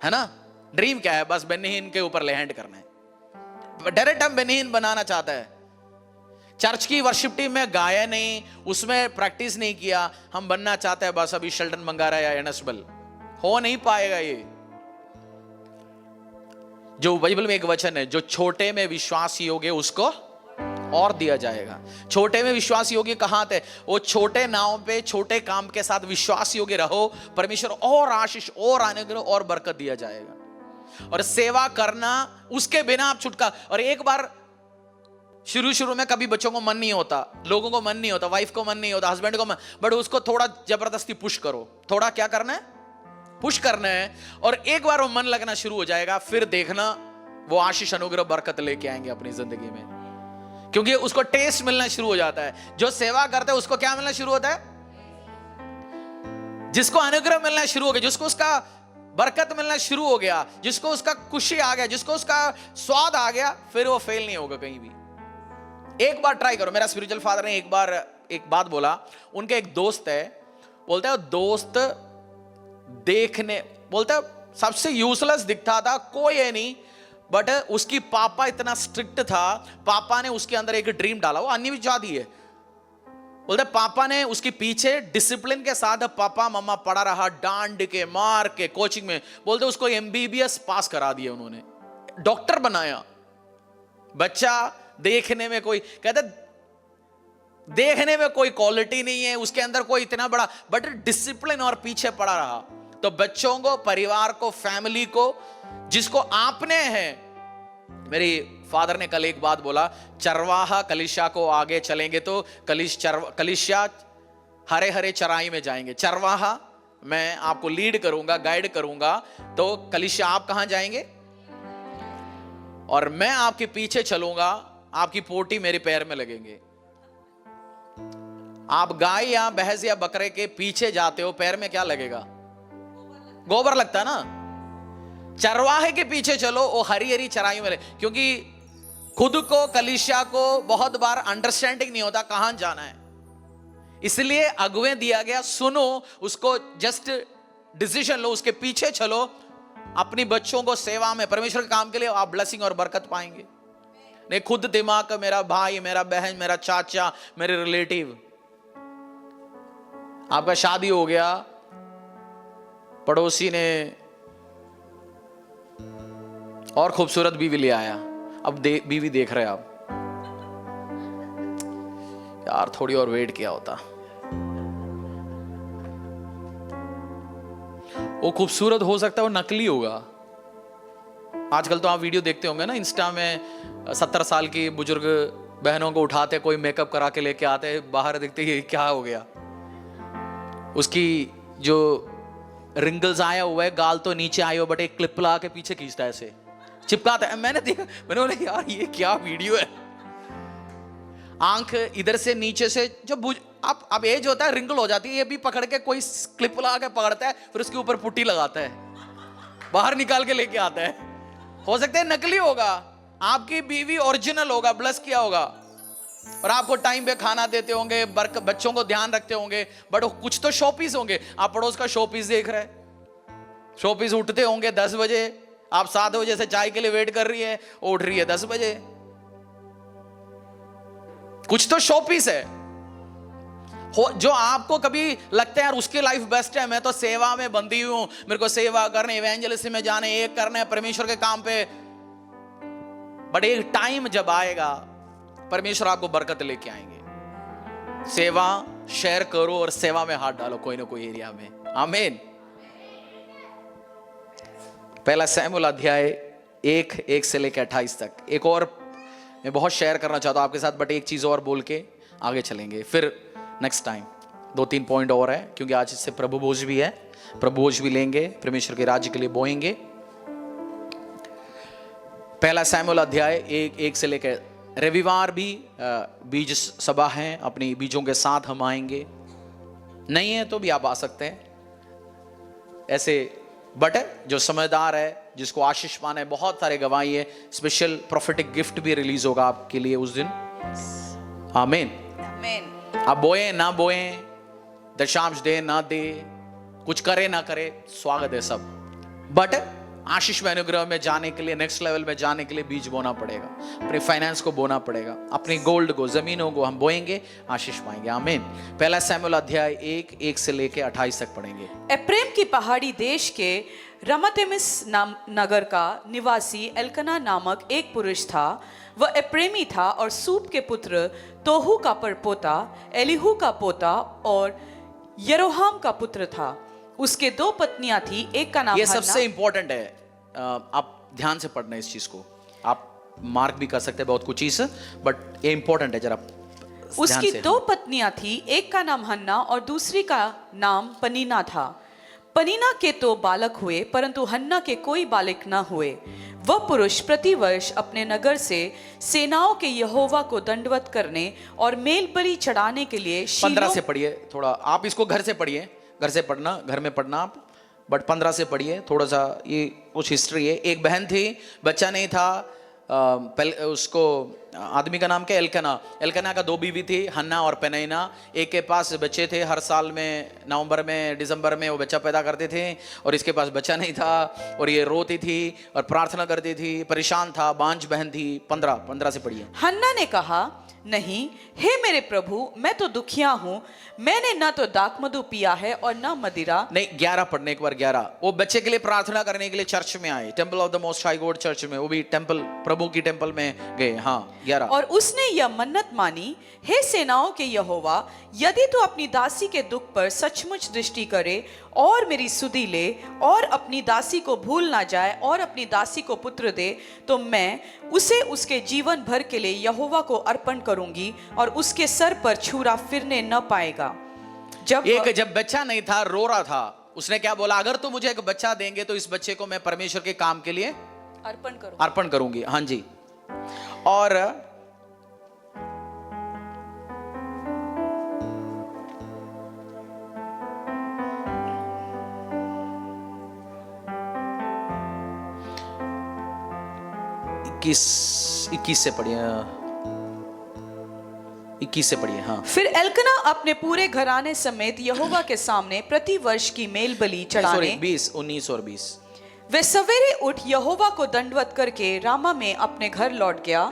है ना। ड्रीम क्या है? बस बेन्नीहिन के ऊपर लैंड करना है। डायरेक्ट हम बेन्नीहिन बनाना चाहते हैं। चर्च की वर्शिप टीम में गाया नहीं, उसमें प्रैक्टिस नहीं किया, हम बनना चाहते हैं बस अभी शेल्टन बंगारा या एनएसबल। हो नहीं पाएगा ये। जो बाइबल में एक वचन है, जो छोटे में विश्वास योग्य उसको और दिया जाएगा। छोटे में विश्वास योग्य कहां थे? वो छोटे नाव पे छोटे काम के साथ विश्वास योग्य रहो, परमेश्वर और आशीष और अनुग्रह और बरकत दिया जाएगा। और सेवा करना, उसके बिना आप छुटका। और एक बार शुरू में कभी बच्चों को मन नहीं होता, लोगों को मन नहीं होता, वाइफ को मन नहीं होता, हस्बैंड को मन, बट उसको थोड़ा जबरदस्ती पुश करो। थोड़ा क्या करना है? पुश करना है। और एक बार वो मन लगना शुरू हो जाएगा, फिर देखना वो आशीष अनुग्रह बरकत लेके आएंगे अपनी जिंदगी में, क्योंकि उसको टेस्ट मिलना शुरू हो जाता है। जो सेवा करता है उसको क्या मिलना शुरू होता है? जिसको अनुग्रह मिलना शुरू हो गया, जिसको उसका बरकत मिलना शुरू हो गया, जिसको उसका खुशी आ गया, जिसको उसका स्वाद आ गया, फिर वो फेल नहीं होगा कहीं भी। एक बार ट्राई करो। मेरा स्पिरिचुअल फादर ने एक बार एक बात बोला। उनके एक दोस्त है, बोलता है दोस्त देखने, बोलता है सबसे यूजलेस दिखता था, कोई है नहीं, बट उसकी पापा इतना स्ट्रिक्ट था, पापा ने उसके अंदर एक ड्रीम डाला। वो अन्यजाति है। बोलते पापा ने उसके पीछे डिसिप्लिन के साथ पापा मम्मा पढ़ा रहा, डांट के मार के कोचिंग में। बोलते उसको एमबीबीएस पास करा दिया उन्होंने, डॉक्टर बनाया। बच्चा देखने में कोई, कहते देखने में कोई क्वालिटी नहीं है उसके अंदर कोई इतना बड़ा, बट डिसिप्लिन और पीछे पड़ा रहा। तो बच्चों को, परिवार को, फैमिली को, जिसको आपने है, मेरी फादर ने कल एक बात बोला, चरवाहा कलिशा को आगे चलेंगे तो कलिशा हरे हरे चराई में जाएंगे। चरवाहा मैं आपको लीड करूंगा, गाइड करूंगा, तो कलिशा आप कहां जाएंगे और मैं आपके पीछे चलूंगा, आपकी पोटी मेरे पैर में लगेंगे। आप गाय या भैंस या बकरे के पीछे जाते हो, पैर में क्या लगेगा? गोबर लगता है ना। चरवाहे के पीछे चलो, वो हरी हरी चराई में, क्योंकि खुद को, कलीसिया को बहुत बार अंडरस्टैंडिंग नहीं होता कहां जाना है, इसलिए अगुवे दिया गया। सुनो उसको, जस्ट डिसीजन लो, उसके पीछे चलो। अपनी बच्चों को सेवा में, परमेश्वर के काम के लिए आप ब्लेसिंग और बरकत पाएंगे। नहीं खुद दिमाग का, मेरा भाई, मेरा बहन, मेरा चाचा, मेरे रिलेटिव, आपका शादी हो गया, पड़ोसी ने और खूबसूरत बीवी ले आया, अब बीवी देख रहे आप, यार थोड़ी और वेट किया होता, वो खूबसूरत हो सकता है वो नकली होगा। आजकल तो आप वीडियो देखते होंगे ना इंस्टा में, 70 साल की बुजुर्ग बहनों को उठाते, कोई मेकअप करा के लेके आते, बाहर देखते ये क्या हो गया, उसकी जो रिंगल्स आया हुआ है, गाल तो नीचे आए हो, बट एक क्लिप लगा के पीछे खींचता है, ऐसे चिपकाता है। मैंने देखा, मैंने बोला यार ये क्या वीडियो है। आंख इधर से नीचे से, जब अब एज होता है, रिंगल हो जाती है, ये भी पकड़ के कोई क्लिप लगा के पकड़ता है, फिर उसके ऊपर पुट्टी लगाता है, बाहर निकाल के लेके आता है। हो सकता है नकली होगा, आपकी बीवी ओरिजिनल होगा, ब्लस किया होगा, और आपको टाइम पे खाना देते होंगे, बच्चों को ध्यान रखते होंगे, बट कुछ तो शो पीस होंगे। आप पड़ोस का शो पीस देख रहे हैं, शो पीस उठते होंगे 10 बजे, आप 7 बजे से चाय के लिए वेट कर रही है, वो उठ रही है 10 बजे, कुछ तो शो पीस है। जो आपको कभी लगता है यार उसकी लाइफ बेस्ट है, मैं तो सेवा में बंधी हूं, मेरे को सेवा करने, इवेंजलिज्म में जाने, एक करना है परमेश्वर के काम पे, बट एक टाइम जब आएगा परमेश्वर आपको बरकत लेके आएंगे। सेवा शेयर करो और सेवा में हाथ डालो कोई ना कोई एरिया में। आमीन। पहला शमूएल अध्याय 1 से लेकर 28 तक। एक और मैं बहुत शेयर करना चाहता हूं आपके साथ, बट एक चीज और बोल के आगे चलेंगे, फिर नेक्स्ट टाइम 2-3 पॉइंट और है, क्योंकि आज इससे प्रभु भोज भी है, प्रभु भोज भी लेंगे, परमेश्वर के राज्य के लिए बोएंगे। पहला शमूएल अध्याय 1 से लेकर, रविवार भी बीज सभा है, अपनी बीजों के साथ हम आएंगे, नहीं है तो भी आप आ सकते हैं ऐसे, बट जो समझदार है, जिसको आशीष पाना है, बहुत सारे गवाही है, स्पेशल प्रोफेटिक गिफ्ट भी रिलीज होगा आपके लिए उस दिन। आमीन। आमीन। आप बोए ना बोए, दशांश दे ना दे, कुछ करे ना करे, स्वागत है सब। बट आशीष में अनुग्रह में जाने के लिए, नेक्स्ट लेवल में जाने के लिए बीज बोना पड़ेगा, अपने फाइनेंस को बोना पड़ेगा, अपनी गोल्ड को, जमीनों को हम बोएंगे, आशीष पाएंगे। आमीन। पहला शमूएल अध्याय 1 से लेके 28 तक पढ़ेंगे। एप्रेम की पहाड़ी देश के रमतेमिस नाम नगर का निवासी एल्कना नामक एक पुरुष था। वह एप्रेमी था और सूप के पुत्र तोहू का परपोता, एलीहू का पोता और यरोहाम का पुत्र था। उसके 2 पत्नियां थी, एक का नाम ये सबसे इंपॉर्टेंट है, आप ध्यान से पढ़ना इस चीज को। आप मार्क भी कर सकते हैं बहुत कुछ चीज, बट ये इंपॉर्टेंट है, जरा उसकी 2 पत्नियां थी, एक का नाम हन्ना और दूसरी का नाम पनीना था। पनीना के तो बालक हुए, परंतु हन्ना के कोई बालक न हुए। वह पुरुष प्रतिवर्ष अपने नगर से सेनाओं के यहोवा को दंडवत करने और मेल बलि चढ़ाने के लिए 15 से पढ़िए थोड़ा, आप इसको घर से पढ़िए, घर से पढ़ना, घर में पढ़ना आप, बट 15 से पढ़िए थोड़ा सा। ये कुछ हिस्ट्री है। एक बहन थी, बच्चा नहीं था, उसको आदमी का नाम क्या, एल्कना। एल्कना का 2 बीवी थी, हन्ना और पेनिन्ना। एक के पास बच्चे थे, हर साल में नवंबर में दिसंबर में वो बच्चा पैदा करते थे, और इसके पास बच्चा नहीं था, और ये रोती थी और प्रार्थना करती थी, परेशान था, बांझ बहन थी। 15 से पढ़िए। हन्ना ने कहा, नहीं हे मेरे प्रभु, मैं तो दुखिया हूँ, मैंने न तो दाखमधु पिया है और न मदिरा। नहीं, 11 पढ़ने, एक बार 11। वो बच्चे के लिए प्रार्थना करने के लिए चर्च में आए, temple of the most high God church में, वो भी टेम्पल, प्रभु की टेम्पल में गए। हाँ 11। और उसने यह मन्नत मानी, हे सेनाओं के यहोवा, यदि तू अपनी दासी के दुख पर सचमुच दृष्टि करे और मेरी सुधि ले और अपनी दासी को भूल ना जाए और अपनी दासी को पुत्र दे, तो मैं उसे उसके जीवन भर के लिए यहोवा को अर्पण करूंगी और उसके सर पर छुरा फिरने न पाएगा। जब बच्चा नहीं था, रो रहा था, उसने क्या बोला, अगर तू मुझे एक बच्चा देंगे तो इस बच्चे को मैं परमेश्वर के काम के लिए अर्पण करूंगी। हाँ जी। और इक्कीस से पढ़िए, 21 से पढ़िए। हाँ। फिर एल्कना अपने पूरे घराने समेत यहोवा के सामने प्रति वर्ष की मेल बलि चढ़ाने 19 और 20 वे सवेरे उठ यहोवा को दंडवत करके रामा में अपने घर लौट गया।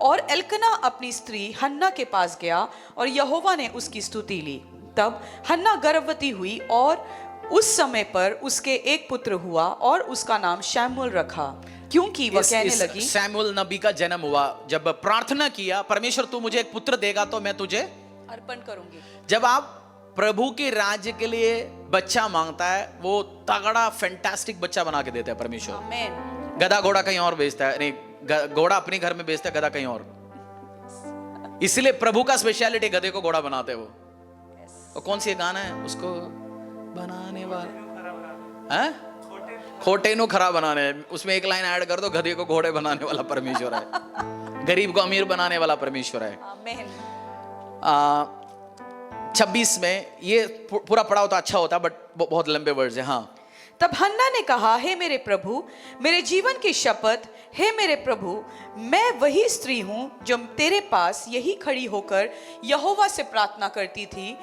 और एल्कना अपनी स्त्री हन्ना के पास गया और यहोवा ने उसकी स्तुति ली। तब हन्ना गर्भवती हुई और उस समय पर उसके एक पुत्र हुआ और उसका नाम शमूएल रखा, क्योंकि वह कहने लगी, शमूएल नबी का जन्म हुआ जब प्रार्थना किया, परमेश्वर तू मुझे एक पुत्र देगा तो मैं तुझे अर्पण करूंगी। जब आप प्रभु के राज्य के लिए बच्चा मांगता है, वो तगड़ा फैंटास्टिक बच्चा बना के देता है परमेश्वर। आमीन। गधा घोड़ा कहीं और बेचता है, नहीं, घोड़ा अपने घर में बेचता है, गधा कहीं और। इसलिए प्रभु का स्पेशलिटी गधे को घोड़ा बनाते हैं। वो कौन सी गाना है, उसको बनाने वाला है, खोटे नु खरा बनाने, उसमें एक लाइन ऐड कर दो, गधे को घोड़े बनाने वाला परमेश्वर है, गरीब को अमीर बनाने वाला परमेश्वर है। आमीन। 26 में ये पूरा पढ़ा होता अच्छा होता, बट बहुत लंबे वर्ड्स है। हाँ। तब हन्ना ने कहा, हे मेरे प्रभु, मेरे जीवन की शपथ, हे मेरे प्रभु, मैं वही स्त्री हूं जो तेरे पास यही खड़ी होकर यहोवा से प्रार्थना करती थी।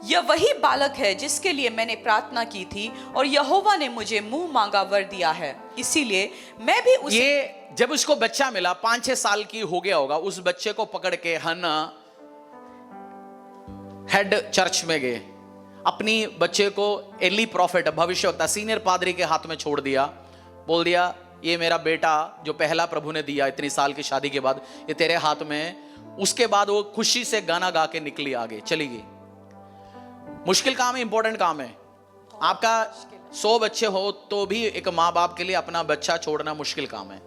यह वही बालक है जिसके लिए मैंने प्रार्थना की थी और यहोवा ने मुझे मुंह मांगा वर दिया है, इसीलिए मैं भी उसे। ये जब उसको बच्चा मिला, 5-6 साल की हो गया होगा, उस बच्चे को पकड़ के हन्ना हेड चर्च में गए, अपनी बच्चे को एली प्रॉफिट, भविष्यवक्ता, सीनियर पादरी के हाथ में छोड़ दिया, बोल दिया ये मेरा बेटा जो पहला प्रभु ने दिया इतनी साल की शादी के बाद, ये तेरे हाथ में। उसके बाद वो खुशी से गाना गा के निकली, आगे चली गई। मुश्किल काम है, इंपॉर्टेंट काम है। आपका 100 बच्चे हो तो भी एक माँ बाप के लिए अपना बच्चा छोड़ना मुश्किल काम है।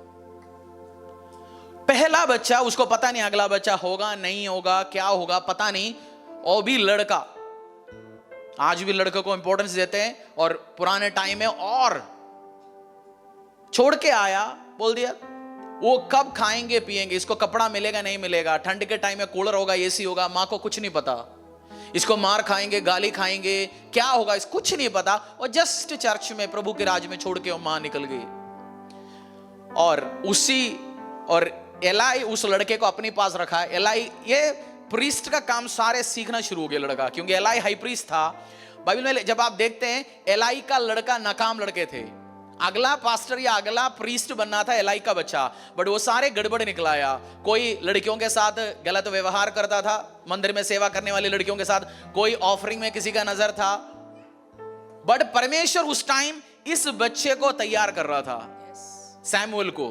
पहला बच्चा, उसको पता नहीं अगला बच्चा होगा नहीं होगा, क्या होगा पता नहीं, और भी लड़का। आज भी लड़कों को इंपॉर्टेंस देते हैं, और पुराने टाइम में और छोड़ के आया, बोल दिया वो कब खाएंगे पिएंगे, इसको कपड़ा मिलेगा नहीं मिलेगा, ठंड के टाइम में कूलर होगा एसी होगा, माँ को कुछ नहीं पता, इसको मार खाएंगे गाली खाएंगे क्या होगा इस कुछ नहीं पता। और जस्ट चर्च में प्रभु के राज में छोड़ के वो मां निकल गई। और एलाई उस लड़के को अपने पास रखा है। एलाई ये प्रीस्ट का काम सारे सीखना शुरू हो गया लड़का, क्योंकि एलाई हाई प्रीस्ट था। बाइबल में जब आप देखते हैं, एलाई का लड़का नाकाम लड़के थे। अगला पास्टर या अगला प्रीस्ट बनना था एलाई का बच्चा, बट वो सारे गड़बड़ निकलाया। कोई लड़कियों के साथ गलत व्यवहार करता था, मंदिर में सेवा करने वाली लड़कियों के साथ, कोई ऑफरिंग में किसी का नजर था। बट परमेश्वर उस टाइम इस बच्चे को तैयार कर रहा था, सैमुअल को।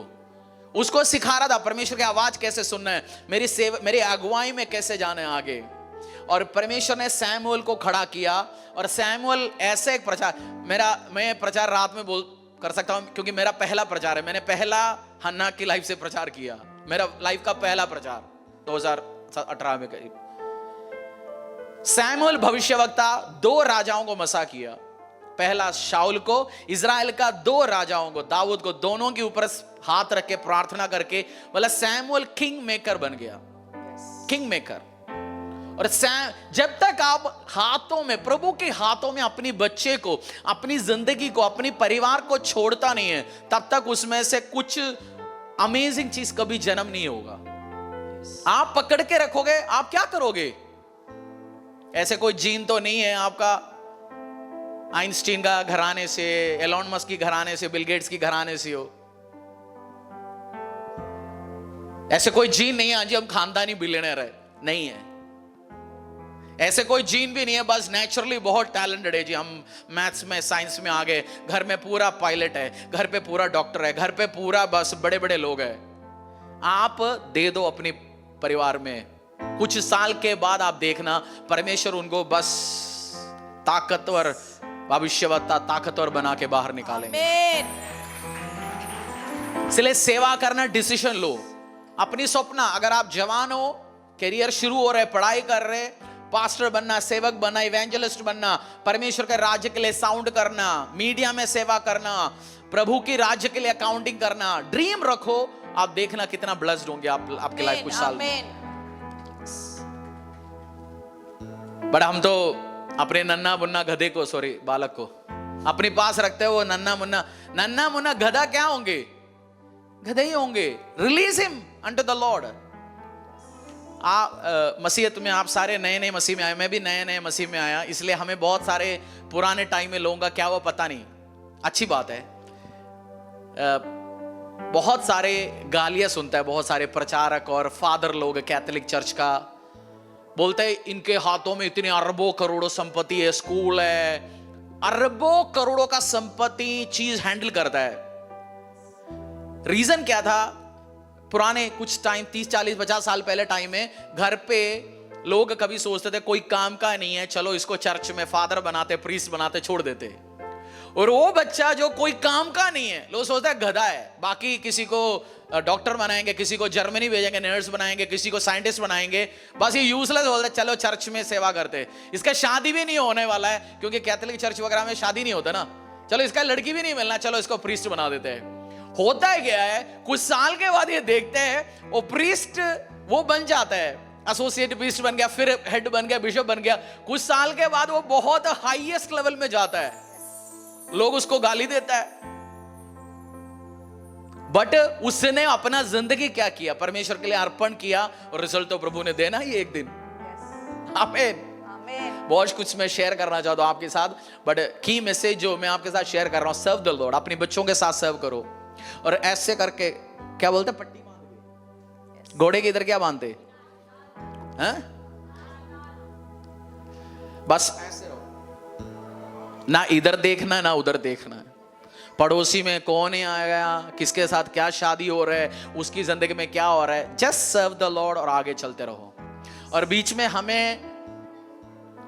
उसको सिखा रहा था परमेश्वर की आवाज कैसे सुनना है, मेरी अगुवाई में कैसे जाना है आगे। और परमेश्वर ने सैमुअल को खड़ा किया, और सैमुअल ऐसे एक प्रचार, मैं प्रचार रात में कर सकता हूं, क्योंकि मेरा पहला प्रचार है। मैंने पहला हन्ना की लाइफ से प्रचार किया, मेरा लाइफ का पहला प्रचार 2018 में करीब। सैमुअल भविष्यवक्ता 2 राजाओं को मसा किया। पहला शाऊल को, इजराइल का 2 राजाओं को, दाऊद को, दोनों के ऊपर हाथ रख के प्रार्थना करके, मतलब सैमुअल किंग मेकर बन गया, किंग मेकर। और जब तक आप हाथों में, प्रभु के हाथों में अपनी बच्चे को, अपनी जिंदगी को, अपनी परिवार को छोड़ता नहीं है, तब तक उसमें से कुछ अमेजिंग चीज कभी जन्म नहीं होगा। आप पकड़ के रखोगे, आप क्या करोगे? ऐसे कोई जीन तो नहीं है आपका आइंस्टीन का घराने से, एलोन मस्क की घराने से, बिल गेट्स की घराने से हो। ऐसे कोई जीन नहीं है जी हम खानदानी बिलियनर है, नहीं है। ऐसे कोई जीन भी नहीं है, बस नेचुरली बहुत टैलेंटेड है जी, हम मैथ्स में, साइंस में आ गए, घर में पूरा पायलट है, घर पे पूरा डॉक्टर है, घर पे पूरा बस बड़े बड़े लोग हैं। आप दे दो अपने परिवार में, कुछ साल के बाद आप देखना परमेश्वर उनको बस ताकतवर, भविष्यवक्ता ताकतवर बना के बाहर निकालेंगे। इसलिए सेवा करना, डिसीजन लो, अपनी सपना। अगर आप जवान हो, करियर शुरू हो रहे, पढ़ाई कर रहे, पास्टर बनना, सेवक बनना, इवेंजलिस्ट बनना, परमेश्वर के राज्य के लिए साउंड करना, मीडिया में सेवा करना, प्रभु की राज्य के लिए अकाउंटिंग करना, ड्रीम रखो, आप देखना कितना ब्लेस्ड होंगे आपके लाइफ कुछ साल में। बट हम तो अपने नन्ना मुन्ना गधे को, सॉरी बालक को अपने पास रखते हैं। वो नन्ना मुन्ना गधा क्या होंगे? गधे ही होंगे। Release him unto the Lord. मसीहत में आप सारे नए नए मसीह में आए, मैं भी नए नए मसीह में आया, इसलिए हमें बहुत सारे पुराने टाइम में लोगों का क्या हुआ पता नहीं। अच्छी बात है। बहुत सारे गालियां सुनता है, बहुत सारे प्रचारक और फादर लोग कैथोलिक चर्च का, बोलते हैं इनके हाथों में इतने अरबों करोड़ों संपत्ति है, स्कूल है, अरबों करोड़ों का संपत्ति चीज हैंडल करता है। रीजन क्या था? पुराने कुछ टाइम 30 40 50 साल पहले टाइम में घर पे लोग कभी सोचते थे कोई काम का नहीं है, चलो इसको चर्च में फादर बनाते, प्रीस्ट बनाते, छोड़ देते। और वो बच्चा जो कोई काम का नहीं है, लोग सोचते हैं गधा है, बाकी किसी को डॉक्टर बनाएंगे, किसी को जर्मनी भेजेंगे, नर्स बनाएंगे, किसी को साइंटिस्ट बनाएंगे, बस ये यूजलेस बोलते हैं, चलो चर्च में सेवा करते। इसका शादी भी नहीं होने वाला है, क्योंकि कैथोलिक चर्च वगैरह में शादी नहीं होता ना, चलो इसका लड़की भी नहीं मिलना, चलो इसको प्रीस्ट बना देते हैं। होता है क्या है, कुछ साल के बाद ये देखते हैं वो प्रीस्ट वो बन जाता है, एसोसिएट प्रीस्ट बन गया, फिर हेड बन गया, बिशप बन गया। कुछ साल के बाद वो बहुत हाईएस्ट लेवल में जाता है, लोग उसको गाली देता है, बट उसने अपना जिंदगी क्या किया? परमेश्वर के लिए अर्पण किया, और रिजल्ट तो प्रभु ने देना ही एक दिन। आमीन। बहुत कुछ मैं शेयर करना चाहता हूं आपके साथ, बट की मैसेज जो मैं आपके साथ शेयर कर रहा हूं, सर्व द लॉर्ड। अपने बच्चों के साथ सर्व करो, और ऐसे करके क्या बोलते, पट्टी बांध, घोड़े के इधर क्या बांधते हैं, बस ऐसे रहो, ना इधर देखना ना उधर देखना है। पड़ोसी में कौन आ गया, किसके साथ क्या शादी हो रहा है, उसकी जिंदगी में क्या हो रहा है, जस्ट सर्व द लॉर्ड और आगे चलते रहो। और बीच में हमें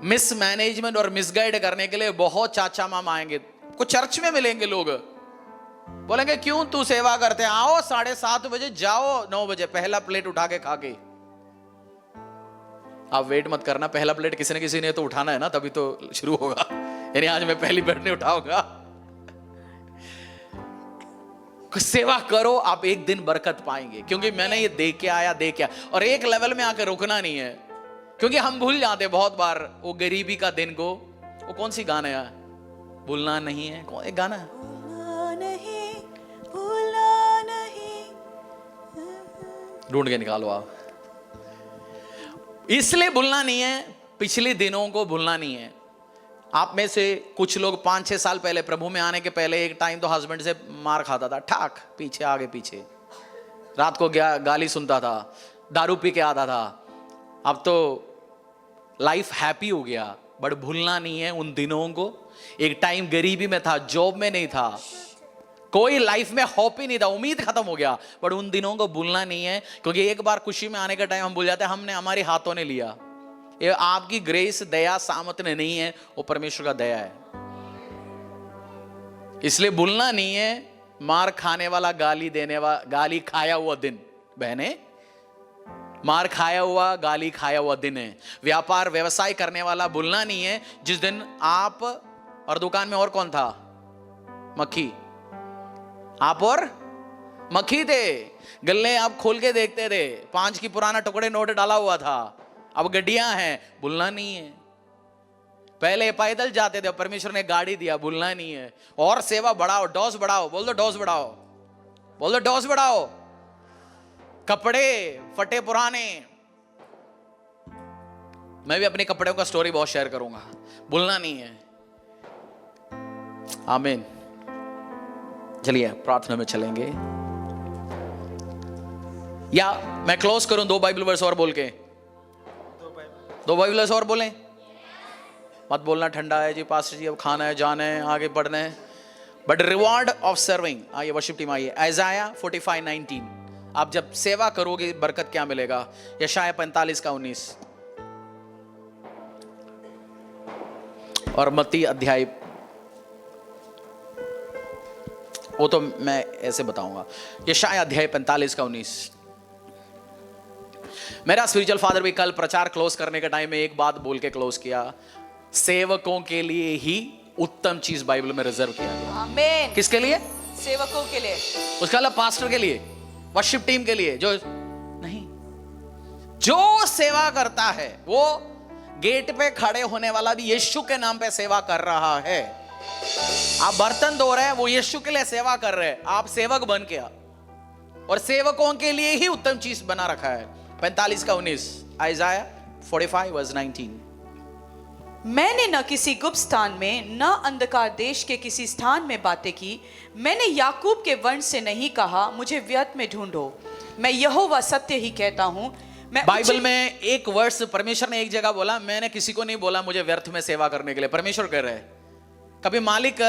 मिसमैनेजमेंट और मिसगाइड करने के लिए बहुत चाचा मामा आएंगे, कुछ चर्च में मिलेंगे, लोग बोलेंगे क्यों तू सेवा करते हैं, आओ 7:30 बजे जाओ, 9 बजे पहला प्लेट उठा के खा के। आप वेट मत करना, पहला प्लेट किसी न किसी ने तो उठाना है ना, तभी तो शुरू होगा। यानी आज मैं पहली प्लेट नहीं उठाऊंगा। सेवा करो, आप एक दिन बरकत पाएंगे, क्योंकि मैंने ये देख के आया, और एक लेवल में आकर रुकना नहीं है, क्योंकि हम भूल जाते बहुत बार वो गरीबी का दिन को। वो कौन सी गाना है, भूलना नहीं है, कौन एक गाना है, ढूंढ के निकालो आप। इसलिए भूलना नहीं है, पिछले दिनों को भूलना नहीं है। आप में से कुछ लोग 5-6 साल पहले, प्रभु में आने के पहले, एक टाइम तो हस्बैंड से मार खाता था, ठाक पीछे आगे पीछे, रात को गाली सुनता था, दारू पी के आता था। अब तो लाइफ हैप्पी हो गया, बट भूलना नहीं है उन दिनों को। एक टाइम गरीबी में था, जॉब में नहीं था, कोई लाइफ में होप ही नहीं था, उम्मीद खत्म हो गया, बट उन दिनों को भूलना नहीं है, क्योंकि एक बार खुशी में आने का टाइम हम भूल जाते हैं, हमने हमारे हाथों ने लिया। ये आपकी ग्रेस, दया, सामत ने नहीं है, वो परमेश्वर का दया है। इसलिए भूलना नहीं है मार खाने वाला, गाली देने वाला, गाली खाया हुआ दिन। बहने, मार खाया हुआ, गाली खाया हुआ दिन है। व्यापार व्यवसाय करने वाला भूलना नहीं है, जिस दिन आप और दुकान में और कौन था? मक्खी। आप और मक्खी थे। गल्ले आप खोल के देखते थे, 5 की पुराना टुकड़े नोट डाला हुआ था, अब गड्डियां हैं, भूलना नहीं है। पहले पैदल जाते थे, परमेश्वर ने गाड़ी दिया, भूलना नहीं है। और सेवा बढ़ाओ, डोज बढ़ाओ, बोल दो डोज बढ़ाओ, बोल दो डोज बढ़ाओ। कपड़े फटे पुराने, मैं भी अपने कपड़ों का स्टोरी बहुत शेयर करूंगा, भूलना नहीं है। आमीन। चलिए प्रार्थना में चलेंगे, या मैं क्लोज करूं 2 बाइबल वर्स और बोल के? 2 बाइबल वर्स और बोलें? मत बोलना ठंडा है जी पास्टर जी, अब खाना है, जाना है, आगे बढ़ना है। बट रिवॉर्ड ऑफ सर्विंग, आइए वर्शिप टीम आइए। Isaiah 45:19, आप जब सेवा करोगे बरकत क्या मिलेगा? यशाया 45:19 और मत्ती अध्याय, वो तो मैं ऐसे बताऊंगा। यशाया अध्याय 45:19। मेरा स्पिरिचुअल फादर भी कल प्रचार क्लोज करने के टाइम में एक बात बोल के क्लोज किया, सेवकों के लिए ही उत्तम चीज बाइबल में रिजर्व किया गया। आमीन। किसके लिए? सेवकों के लिए। उसका मतलब पास्टर के लिए, वर्शिप टीम के लिए, जो नहीं, जो सेवा करता है वो गेट पे खड़े होने वाला भी यीशु के नाम पे सेवा कर रहा है। आप बर्तन धो रहे हैं, वो यीशु के लिए सेवा कर रहे हैं, आप सेवक बन के। और सेवकों के लिए ही उत्तम चीज बना रखा है। 45:19, Isaiah 45:19। मैंने न किसी गुप्त स्थान में, न अंधकार देश के किसी स्थान में बातें की। मैंने याकूब के वंश से नहीं कहा, मुझे व्यर्थ में ढूंढो। मैं यहोवा सत्य ही कहता हूं। मैं बाइबल में एक वर्ष परमेश्वर ने एक जगह बोला, मैंने किसी को नहीं बोला मुझे व्यर्थ में सेवा करने के लिए। परमेश्वर कह रहे हैं। कभी मालिक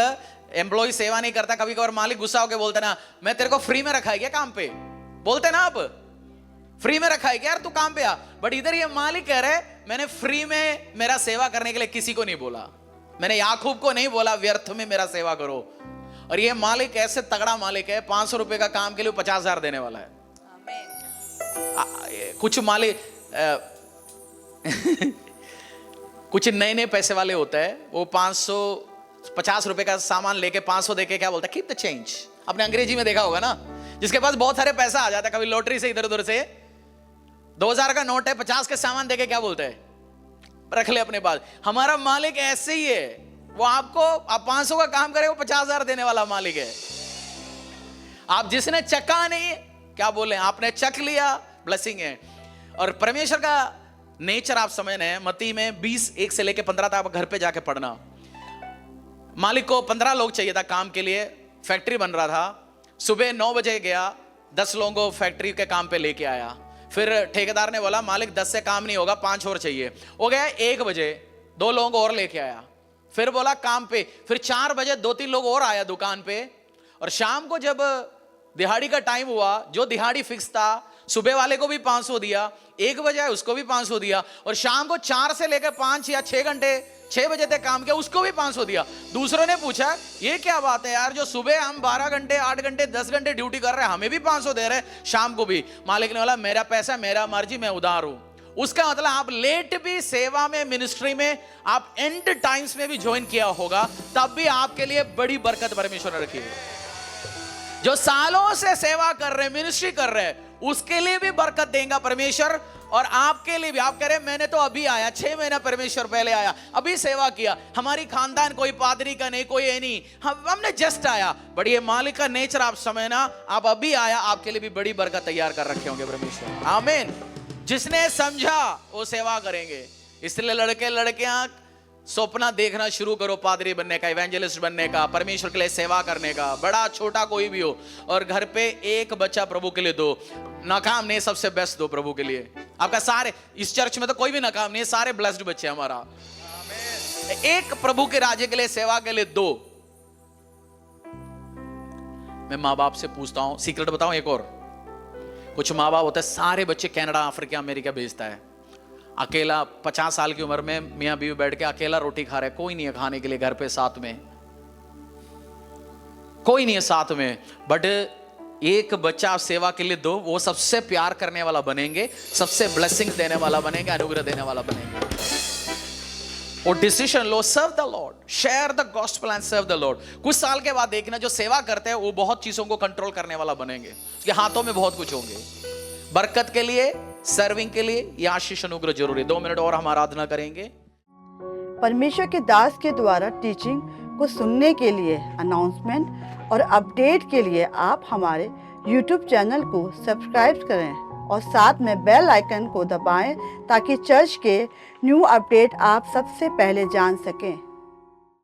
एम्प्लॉय सेवा नहीं करता, कभी कभार मालिक गुस्सा होकर बोलते ना, मैं तेरे को फ्री में रखा है क्या काम पे? बोलते ना आप, फ्री में रखा है क्या यार, तू काम पे आ। बट इधर ये मालिक कह रहे, मैंने फ्री में मेरा सेवा करने के लिए किसी को नहीं बोला। मैंने याकूब को नहीं बोला व्यर्थ में मेरा सेवा करो। और ये मालिक ऐसे तगड़ा मालिक है, 500 रुपए का काम के लिए 50,000 देने वाला है। कुछ मालिक कुछ नए नए पैसे वाले होते हैं, वो 550 रुपए का सामान लेके 500 देके क्या बोलता है? Keep the change. आपने अंग्रेजी में देखा होगा ना, जिसके पास बहुत सारे पैसा आ जाता है, कभी लॉटरी से इधर उधर से 2000 का नोट है, 50 के सामान देके क्या बोलते हैं? रख ले अपने पास। हमारा मालिक ऐसे ही है, वो आपको, आप 500 का काम करे, वो 50,000 देने वाला मालिक है। आप जिसने चखा नहीं, क्या बोले, आपने चख लिया, ब्लेसिंग है। और परमेश्वर का नेचर आप समझ रहे हैं। मत्ती में 20:1 से लेके 15 तक आप घर पे जाके पढ़ना। मालिक को 15 लोग चाहिए था काम के लिए, फैक्ट्री बन रहा था। सुबह 9 बजे गया, 10 लोगों को फैक्ट्री के काम पे लेके आया। फिर ठेकेदार ने बोला, मालिक 10 से काम नहीं होगा, 5 और चाहिए। हो गया 1 बजे, 2 लोगों को और लेके आया। फिर बोला काम पे। फिर 4 बजे 2-3 लोग और आया दुकान पे। और शाम को जब दिहाड़ी का टाइम हुआ, जो दिहाड़ी फिक्स था, सुबह वाले को भी 500 दिया, 1 बजे आया उसको भी 500 दिया, और शाम को 4 से लेकर 5 या 6 घंटे 6 बजे तक काम किया, उसको भी 500 दिया। दूसरों ने पूछा, ये क्या बात है यार, जो सुबह हम 12 घंटे 8 घंटे 10 घंटे ड्यूटी कर रहे हैं, हमें भी 500 दे रहे हैं, शाम को भी। मालिक ने बोला, मेरा पैसा मेरा मर्जी, मैं उधार हूं। उसका मतलब आप लेट भी सेवा में, मिनिस्ट्री में, आप एंड टाइम्स में भी ज्वाइन किया होगा, तब भी आपके लिए बड़ी बरकत परमेश्वर ने रखी है। जो सालों से सेवा कर रहे हैं, मिनिस्ट्री कर रहे हैं, उसके लिए भी बरकत देगा परमेश्वर। और आपके लिए भी, आप कह रहे हैं मैंने तो अभी आया, 6 महीना परमेश्वर पहले आया, अभी सेवा किया, हमारी खानदान कोई पादरी का नहीं, कोई है नहीं, हमने जस्ट आया। बट ये मालिक का नेचर आप समझना, आप अभी आया, आपके लिए भी बड़ी बरकत तैयार कर रखे होंगे परमेश्वर। आमीन। जिसने समझा वो सेवा करेंगे। इसलिए लड़के लड़कियां सपना देखना शुरू करो, पादरी बनने का, इवेंजलिस्ट बनने का, परमेश्वर के लिए सेवा करने का, बड़ा छोटा कोई भी हो। और घर पे एक बच्चा प्रभु के लिए दो, नाकाम नहीं, सबसे बेस्ट दो प्रभु के लिए। आपका सारे इस चर्च में तो कोई भी नाकाम नहीं है, सारे ब्लेस्ड बच्चे हमारा। एक प्रभु के राज्य के लिए, सेवा के लिए दो। मैं माँ बाप से पूछता हूं, सीक्रेट बताऊं एक और, कुछ माँ बाप होते हैं सारे बच्चे कनाडा, अफ्रीका, अमेरिका भेजता है, अकेला 50 साल की उम्र में मियां बीवी बैठ के अकेला रोटी खा रहे, कोई नहीं है खाने के लिए घर पे, साथ में कोई नहीं है साथ में। बट एक बच्चा आप सेवा के लिए दो, वो सबसे प्यार करने वाला बनेंगे, सबसे ब्लेसिंग देने वाला बनेंगे, अनुग्रह देने वाला बनेंगे। और डिसीजन लो, serve the Lord, share the gospel and serve the Lord. कुछ साल के बाद देखना जो सेवा करते हैं वो बहुत चीजों को कंट्रोल करने वाला बनेंगे, उसके हाथों में बहुत कुछ होंगे। बरकत के लिए, सर्विंग के लिए ये आशीष अनुग्रह जरूरी। 2 मिनट और हम आराधना करेंगे। परमेश्वर के दास के द्वारा टीचिंग को सुनने के लिए, अनाउंसमेंट और अपडेट के लिए आप हमारे YouTube चैनल को सब्सक्राइब करें और साथ में बेल आइकन को दबाएं ताकि चर्च के न्यू अपडेट आप सबसे पहले जान सकें।